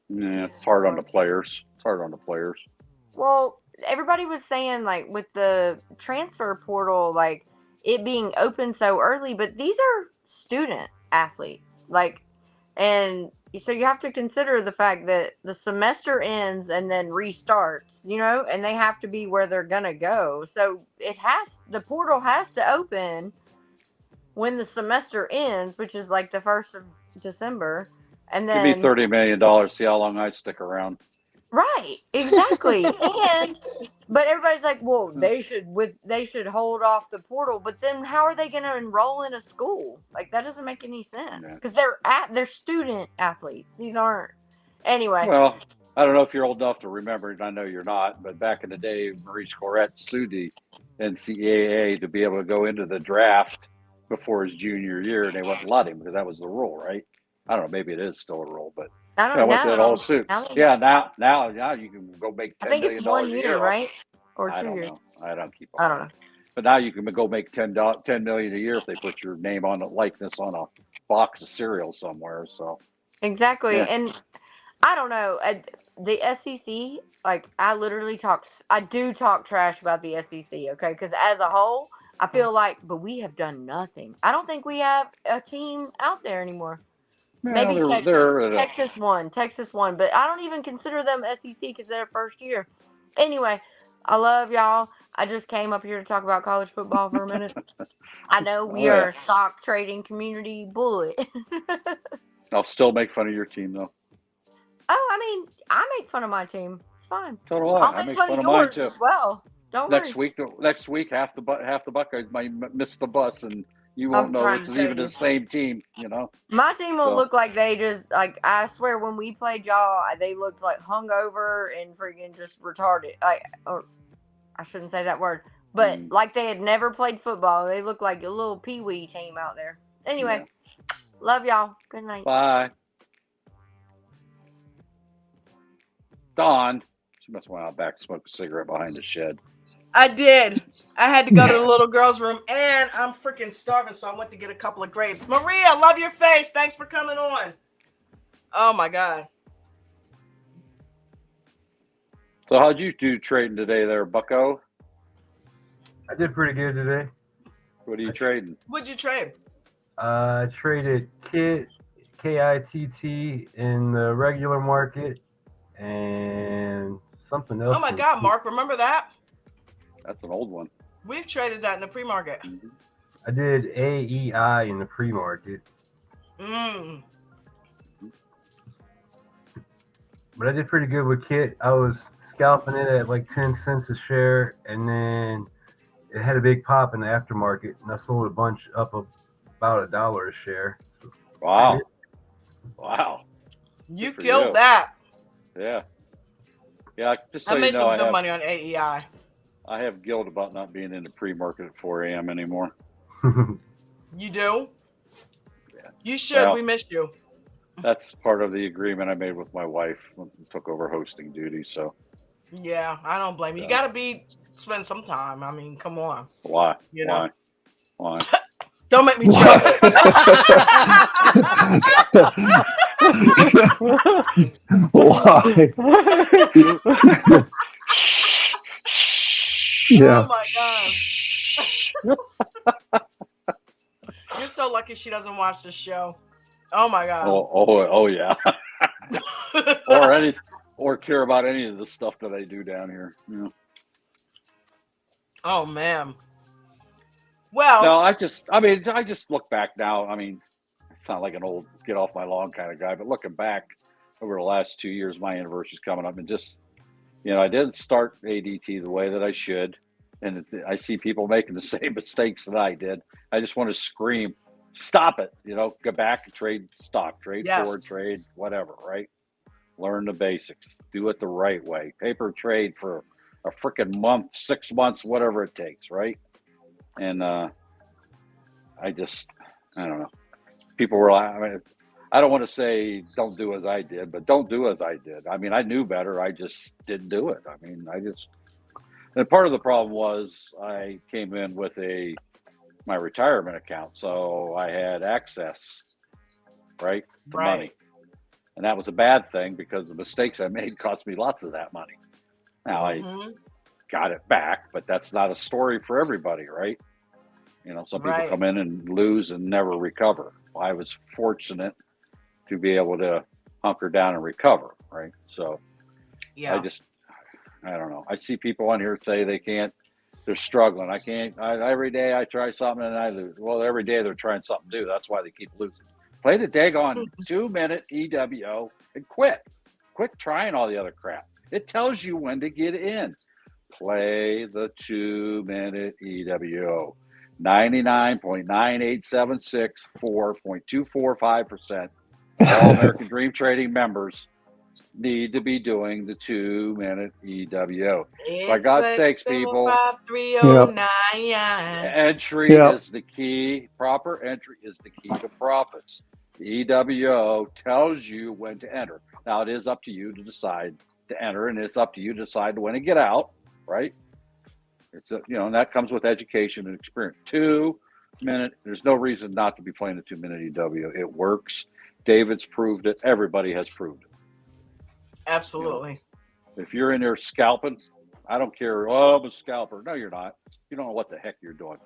It's hard on the players. Well, everybody was saying, like, with the transfer portal, like, it being open so early, but these are student athletes. Like, and so you have to consider the fact that the semester ends and then restarts, and they have to be where they're going to go. So the portal has to open when the semester ends, which is like the 1st of December. And then give me $30 million, see how long I stick around. Right, exactly. But everybody's like, well, they should hold off the portal. But then how are they going to enroll in a school? Like, that doesn't make any sense because they're student athletes. These aren't. Anyway. Well, I don't know if you're old enough to remember it. I know you're not, but back in the day, Maurice Claret sued the NCAA to be able to go into the draft before his junior year, and they wouldn't let him because that was the rule, right? I don't know. Maybe it is still a rule, but I don't know. went through that whole suit. Now you can go make $10 million a year. I think it's 1 year, right? Or 2 years? I don't know. I don't keep up. I don't know. But now you can go make $10 million a year if they put your name on the likeness on a box of cereal somewhere. So exactly, and I don't know the SEC. Like I do talk trash about the SEC. Okay, because as a whole, I feel like, but we have done nothing. I don't think we have a team out there anymore. Maybe Texas won, but I don't even consider them SEC because they're first year. Anyway, I love y'all. I just came up here to talk about college football for a minute. I know we are a stock trading community, but I'll still make fun of your team though. Oh, I mean, I make fun of my team. It's fine. So do I. I'll make fun of mine too. As well. Don't worry. Next week, half the Buckeyes might miss the bus, and you won't know it's even the same team. My team will look like they just I swear when we played y'all, they looked like hungover and freaking just retarded. Or I shouldn't say that word, but like they had never played football. They looked like a little pee-wee team out there. Anyway, love y'all. Good night. Bye. Dawn, she must have went out back to smoke a cigarette behind the shed. I did. I had to go to the little girl's room, and I'm freaking starving, so I went to get a couple of grapes. Maria, love your face. Thanks for coming on. Oh, my God. So how'd you do trading today there, bucko? I did pretty good today. What are you trading? What'd you trade? I traded KITT in the regular market and something else. Oh my God, Mark, remember that? That's an old one. We've traded that in the pre-market. I did AEI in the pre-market. But I did pretty good with Kit. I was scalping it at like 10 cents a share, and then it had a big pop in the aftermarket, and I sold a bunch up about $1 a share. Wow. You killed that. Yeah. Yeah, just so I you made know, some good money on AEI. I have guilt about not being in the pre-market at 4 a.m. anymore. You do? Yeah. You should. Well, we missed you. That's part of the agreement I made with my wife when we took over hosting duties. So. Yeah, I don't blame you. You got to spend some time. I mean, come on. Why? You know? Why? Don't make me choke. Why? Oh my God. You're so lucky she doesn't watch the show. Oh my God. Oh yeah. or care about any of the stuff that I do down here. Yeah. Oh man. Well, no, I just look back now. I mean, it's not like an old get off my lawn kind of guy, but looking back over the last 2 years, my anniversary's coming up, and just, I didn't start ADT the way that I should. And I see people making the same mistakes that I did. I just want to scream, stop it, go back and trade stock, trade forward, trade whatever, right? Learn the basics, do it the right way. Paper trade for a freaking month, 6 months, whatever it takes, right? And I don't know. People were like, I don't want to say don't do as I did, but don't do as I did. I mean, I knew better. I just didn't do it. I mean, and part of the problem was I came in with my retirement account. So I had access, right, to money. And that was a bad thing because the mistakes I made cost me lots of that money. Now I got it back, but that's not a story for everybody, right? Some people come in and lose and never recover. I was fortunate to be able to hunker down and recover, right? So I don't know. I see people on here say they're struggling. Every day I try something and I lose. Well, every day they're trying something new. That's why they keep losing. Play the daggone 2-minute EWO and quit. Quit trying all the other crap. It tells you when to get in. Play the 2-minute EWO. 99.9876, 4.245%. All American Dream Trading members need to be doing the 2-minute EWO. By God's sakes, people, entry is the key. Proper entry is the key to profits. The EWO tells you when to enter. Now, it is up to you to decide to enter, and it's up to you to decide when to get out, right? It's and that comes with education and experience. 2-minute, there's no reason not to be playing the 2-minute EWO. It works. David's proved it. Everybody has proved it. Absolutely. If you're in there scalping, I don't care. Oh, I'm a scalper. No, you're not. You don't know what the heck you're doing.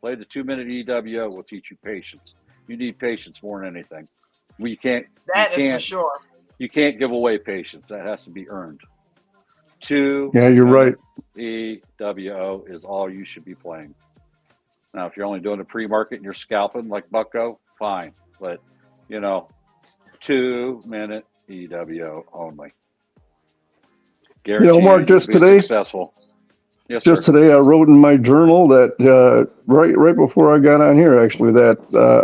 Play the 2-minute EWO will teach you patience. You need patience more than anything. That is for sure. You can't give away patience. That has to be earned. Yeah, you're right. EWO is all you should be playing. Now, if you're only doing a pre-market and you're scalping like Bucko, fine. But, 2-minute EWO only. Guarantee Mark, just today, successful. Yes, just sir. today, I wrote in my journal that right before I got on here, actually, that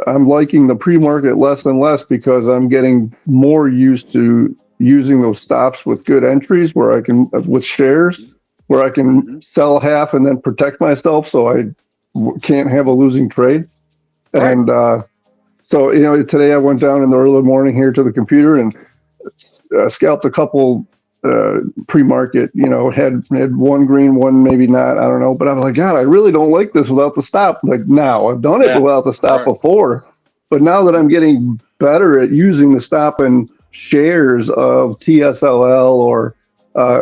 I'm liking the pre-market less and less because I'm getting more used to using those stops with good entries where I can, with shares, where I can sell half and then protect myself so I can't have a losing trade. Right. And so, today I went down in the early morning here to the computer and scalped a couple pre-market, had one green, one maybe not, I don't know. But I'm like, God, I really don't like this without the stop. Like now, I've done it without the stop before. But now that I'm getting better at using the stop and shares of TSLL or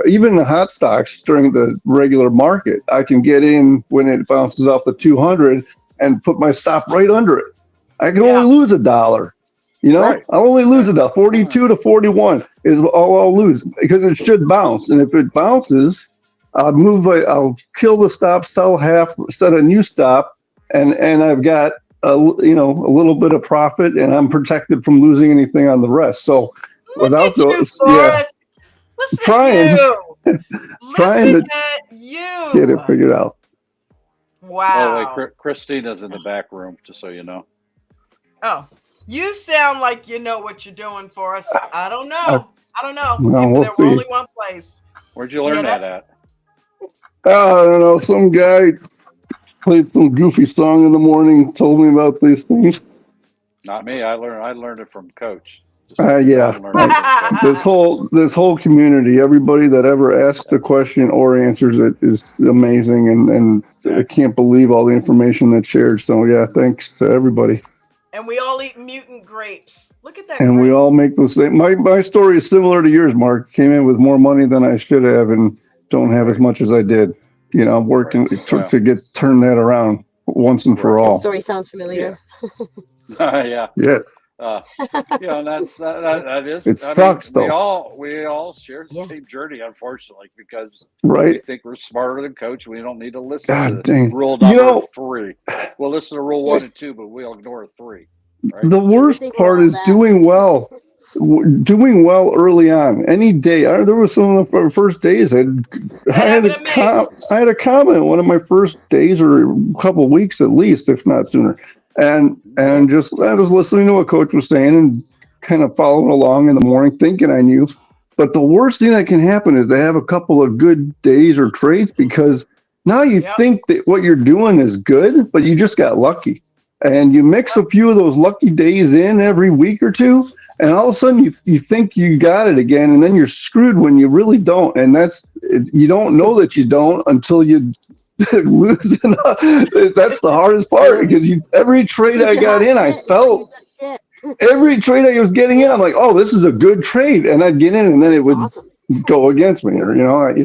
even the hot stocks during the regular market, I can get in when it bounces off the 200 and put my stop right under it. I can only lose $1. I'll only lose $1. 42 to 41 is all I'll lose because it should bounce. And if it bounces, I'll kill the stop, sell half, set a new stop, and I've got a little bit of profit, and I'm protected from losing anything on the rest. So without those, Listen trying to you. Get it figured out. Wow. Oh, wait, Christina's in the back room, just so you know. Oh, you sound like you know what you're doing for us. I don't know. Well, we'll see. Only one place. Where'd you learn that at? I don't know. Some guy played some goofy song in the morning, told me about these things. Not me. I learned it from Coach. Yeah. This whole community, everybody that ever asks a question or answers it is amazing, and I can't believe all the information that's shared. So yeah, thanks to everybody. And we all eat mutant grapes. Look at that. And we all make those same. My story is similar to yours, Mark. Came in with more money than I should have, and don't have as much as I did. You know, I'm working to turn that around once and for all. That story sounds familiar. Yeah. Yeah. You know, that is. It sucks, though. We all share the same journey, unfortunately, because Right. we think we're smarter than Coach. We don't need to listen God to dang. rule You number know- 3. We'll listen to rule 1 and 2, but we'll ignore 3. Right? The worst part is doing well. Doing well early on, any day. There was some of the first days I had a comment one of my first days, or a couple of weeks at least, if not sooner. And just I was listening to what Coach was saying and kind of following along in the morning, thinking I knew. But the worst thing that can happen is to have a couple of good days or trades, because now you think that what you're doing is good, but you just got lucky. And you mix a few of those lucky days in every week or two, and all of a sudden you think you got it again, and then you're screwed when you really don't. And you don't know that you don't until you lose enough. That's the hardest part, because every trade I got in, I felt every trade I was getting in, I'm like, oh, this is a good trade, and I'd get in, and then it would go against me, or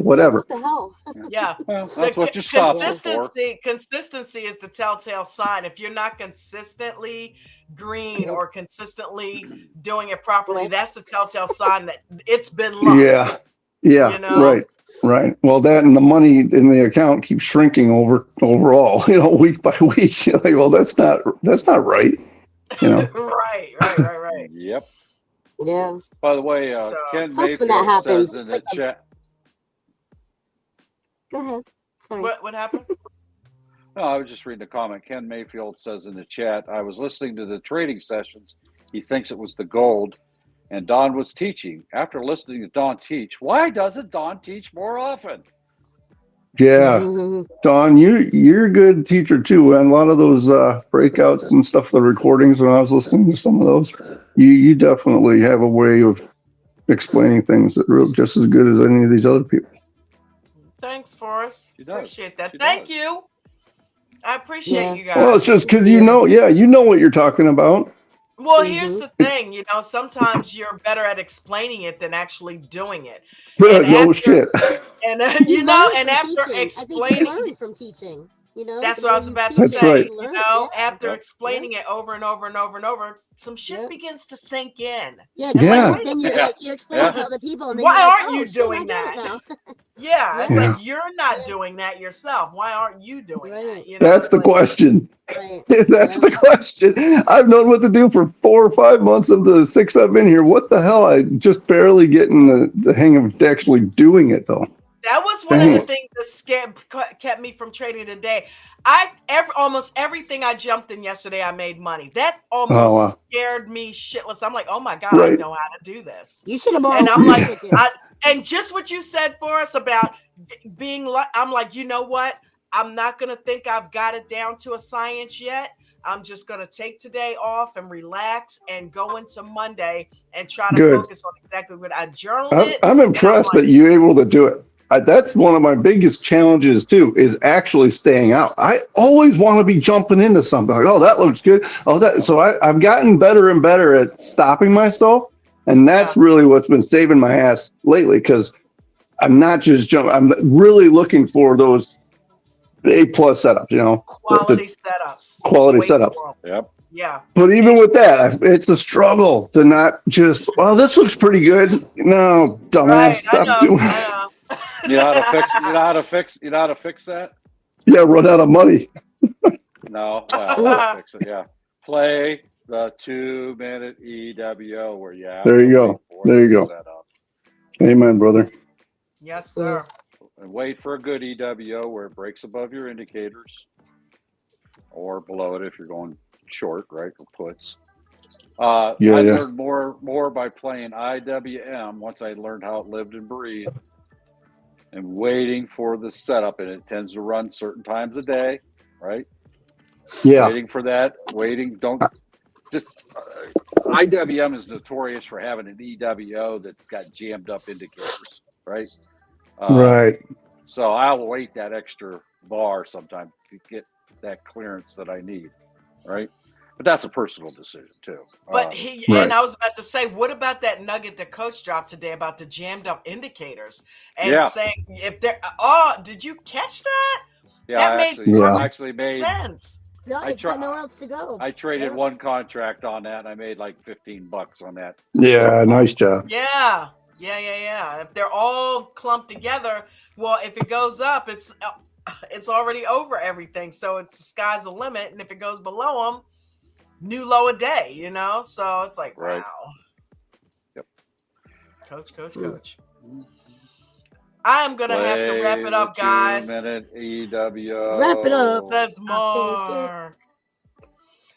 whatever. What the hell? Yeah. Well, that's what you stop for. Consistency is the telltale sign. If you're not consistently green or consistently doing it properly, that's the telltale sign that it's been luck. Yeah. You know? Right. Well, that and the money in the account keeps shrinking overall, week by week. You're like, well, that's not right. Right. Yep. Yeah. By the way, Ken Mayfield says in the chat. Go ahead. Sorry. What happened? No, I was just reading a comment. Ken Mayfield says in the chat, I was listening to the trading sessions. He thinks it was the gold, and Don was teaching. After listening to Don teach, why doesn't Don teach more often? Yeah, Don, you're a good teacher too. And a lot of those breakouts and stuff, the recordings, when I was listening to some of those, you definitely have a way of explaining things that are just as good as any of these other people. Thanks, Forrest. Appreciate that. Thank you. I appreciate you guys. Well, it's just because you know what you're talking about. Well, here's the thing, sometimes you're better at explaining it than actually doing it. Shit. And and after explaining from teaching, that's what I was about to say. Right. After explaining it over and over and over and over, some shit begins to sink in. Then you're explaining to other people. And why aren't you doing that? Yeah, it's like you're not doing that yourself. Why aren't you doing that? That's the question. Right. That's the question. I've known what to do for 4 or 5 months of the 6 I've been here. What the hell? I just barely getting the hang of actually doing it, though. That was one of the things that kept me from trading today. Almost everything I jumped in yesterday, I made money. That almost scared me shitless. I'm like, oh my God, I know how to do this. You should have more. And I'm like, and just what you said for us about being, I'm like, you know what? I'm not going to think I've got it down to a science yet. I'm just going to take today off and relax and go into Monday and try to focus on exactly what I journaled it. I'm impressed that you're able to do it. That's one of my biggest challenges too, is actually staying out. I always want to be jumping into something like, oh, that looks good. So I've gotten better and better at stopping myself. And that's really what's been saving my ass lately, because I'm not just jumping. I'm really looking for those A+ setups, Quality setups. Quality setups. Yep. Yeah. But even with that, it's a struggle to not just, well, this looks pretty good. No, dumbass, stop doing it. You know how to fix that? Yeah, run out of money. No, fix it. Yeah. Play the 2-minute EWO where you have There you go. Setup. Amen, brother. Yes, sir. And wait for a good EWO where it breaks above your indicators or below it if you're going short, right, or puts. I learned more by playing IWM once I learned how it lived and breathed. and waiting for the setup, and it tends to run certain times a day, right? Yeah. Waiting for that. Don't just. IWM is notorious for having an EWO that's got jammed up indicators, right? Right. So I'll wait that extra bar sometimes to get that clearance that I need, right? But that's a personal decision too. But Right. and I was about to say, what about that nugget the coach dropped today about the jammed up indicators and saying if they're did you catch that? Yeah, that I actually made sense. So I got nowhere else to go. I traded one contract on that, and I made like $15 on that. Yeah, nice job. Yeah. If they're all clumped together, well, if it goes up, it's already over everything. So it's the sky's the limit, and if it goes below them, new low a day. So it's like wow. Yep. Coach. I am gonna have to wrap it up, guys. 2-minute EWO. Wrap it up. Says more.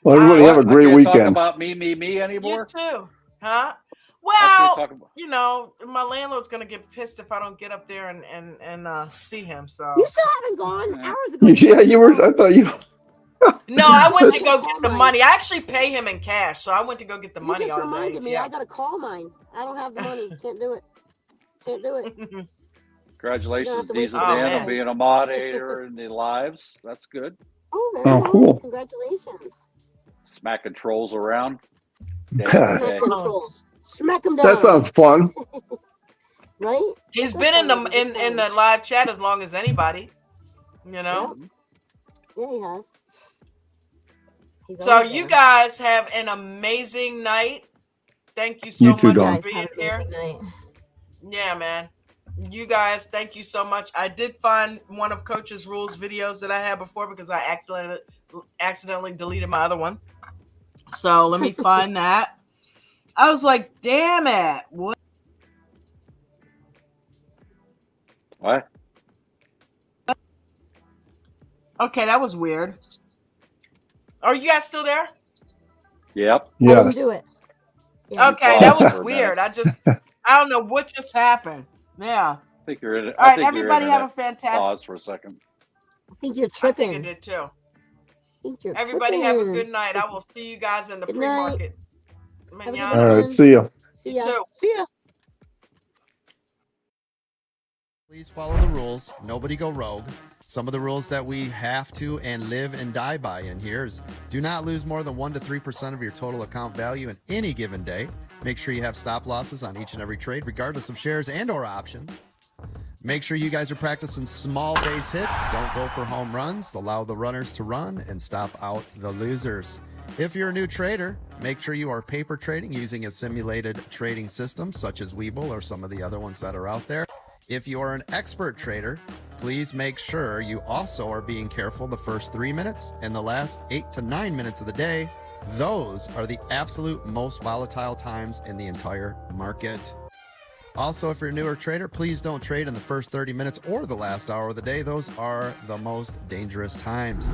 Well, everybody have a great weekend. Talk about me anymore. You too, huh? Well, my landlord's gonna get pissed if I don't get up there and see him. So you still haven't gone hours ago. Yeah, you were. I thought you. No, I went to go get the money. I actually pay him in cash, so I went to go get the money. You just on reminded me. Yeah. I gotta call mine. I don't have the money. Can't do it. Congratulations, Diesel Dan, on being a moderator in the lives. That's good. Oh, very nice. Cool. Congratulations. Smacking trolls around. Smack them trolls. Smack them down. That sounds fun. Right? He's been in the live chat as long as anybody. Yeah, he has. So you guys have an amazing night. Thank you so much for being here. Yeah, man. You guys, thank you so much. I did find one of Coach's Rules videos that I had before because I accidentally deleted my other one. So let me find that. I was like, damn it. What? Okay, that was weird. Are you guys still there? Yep. I didn't do it. Yeah. Okay, that was weird. I don't know what just happened. Yeah. I think you're in it. All right, everybody have a fantastic. Pause for a second. I think you're tripping. I think I did too. Everybody have a good night. I will see you guys in the pre-market. All right, see ya. See ya. You too. See ya. Please follow the rules. Nobody go rogue. Some of the rules that we have to and live and die by in here is do not lose more than 1 to 3% of your total account value in any given day. Make sure you have stop losses on each and every trade, regardless of shares and or options. Make sure you guys are practicing small base hits. Don't go for home runs. Allow the runners to run and stop out the losers. If you're a new trader, make sure you are paper trading using a simulated trading system such as Webull or some of the other ones that are out there. If you are an expert trader, please make sure you also are being careful the first 3 minutes and the last 8 to 9 minutes of the day. Those are the absolute most volatile times in the entire market. Also, if you're a newer trader, please don't trade in the first 30 minutes or the last hour of the day. Those are the most dangerous times.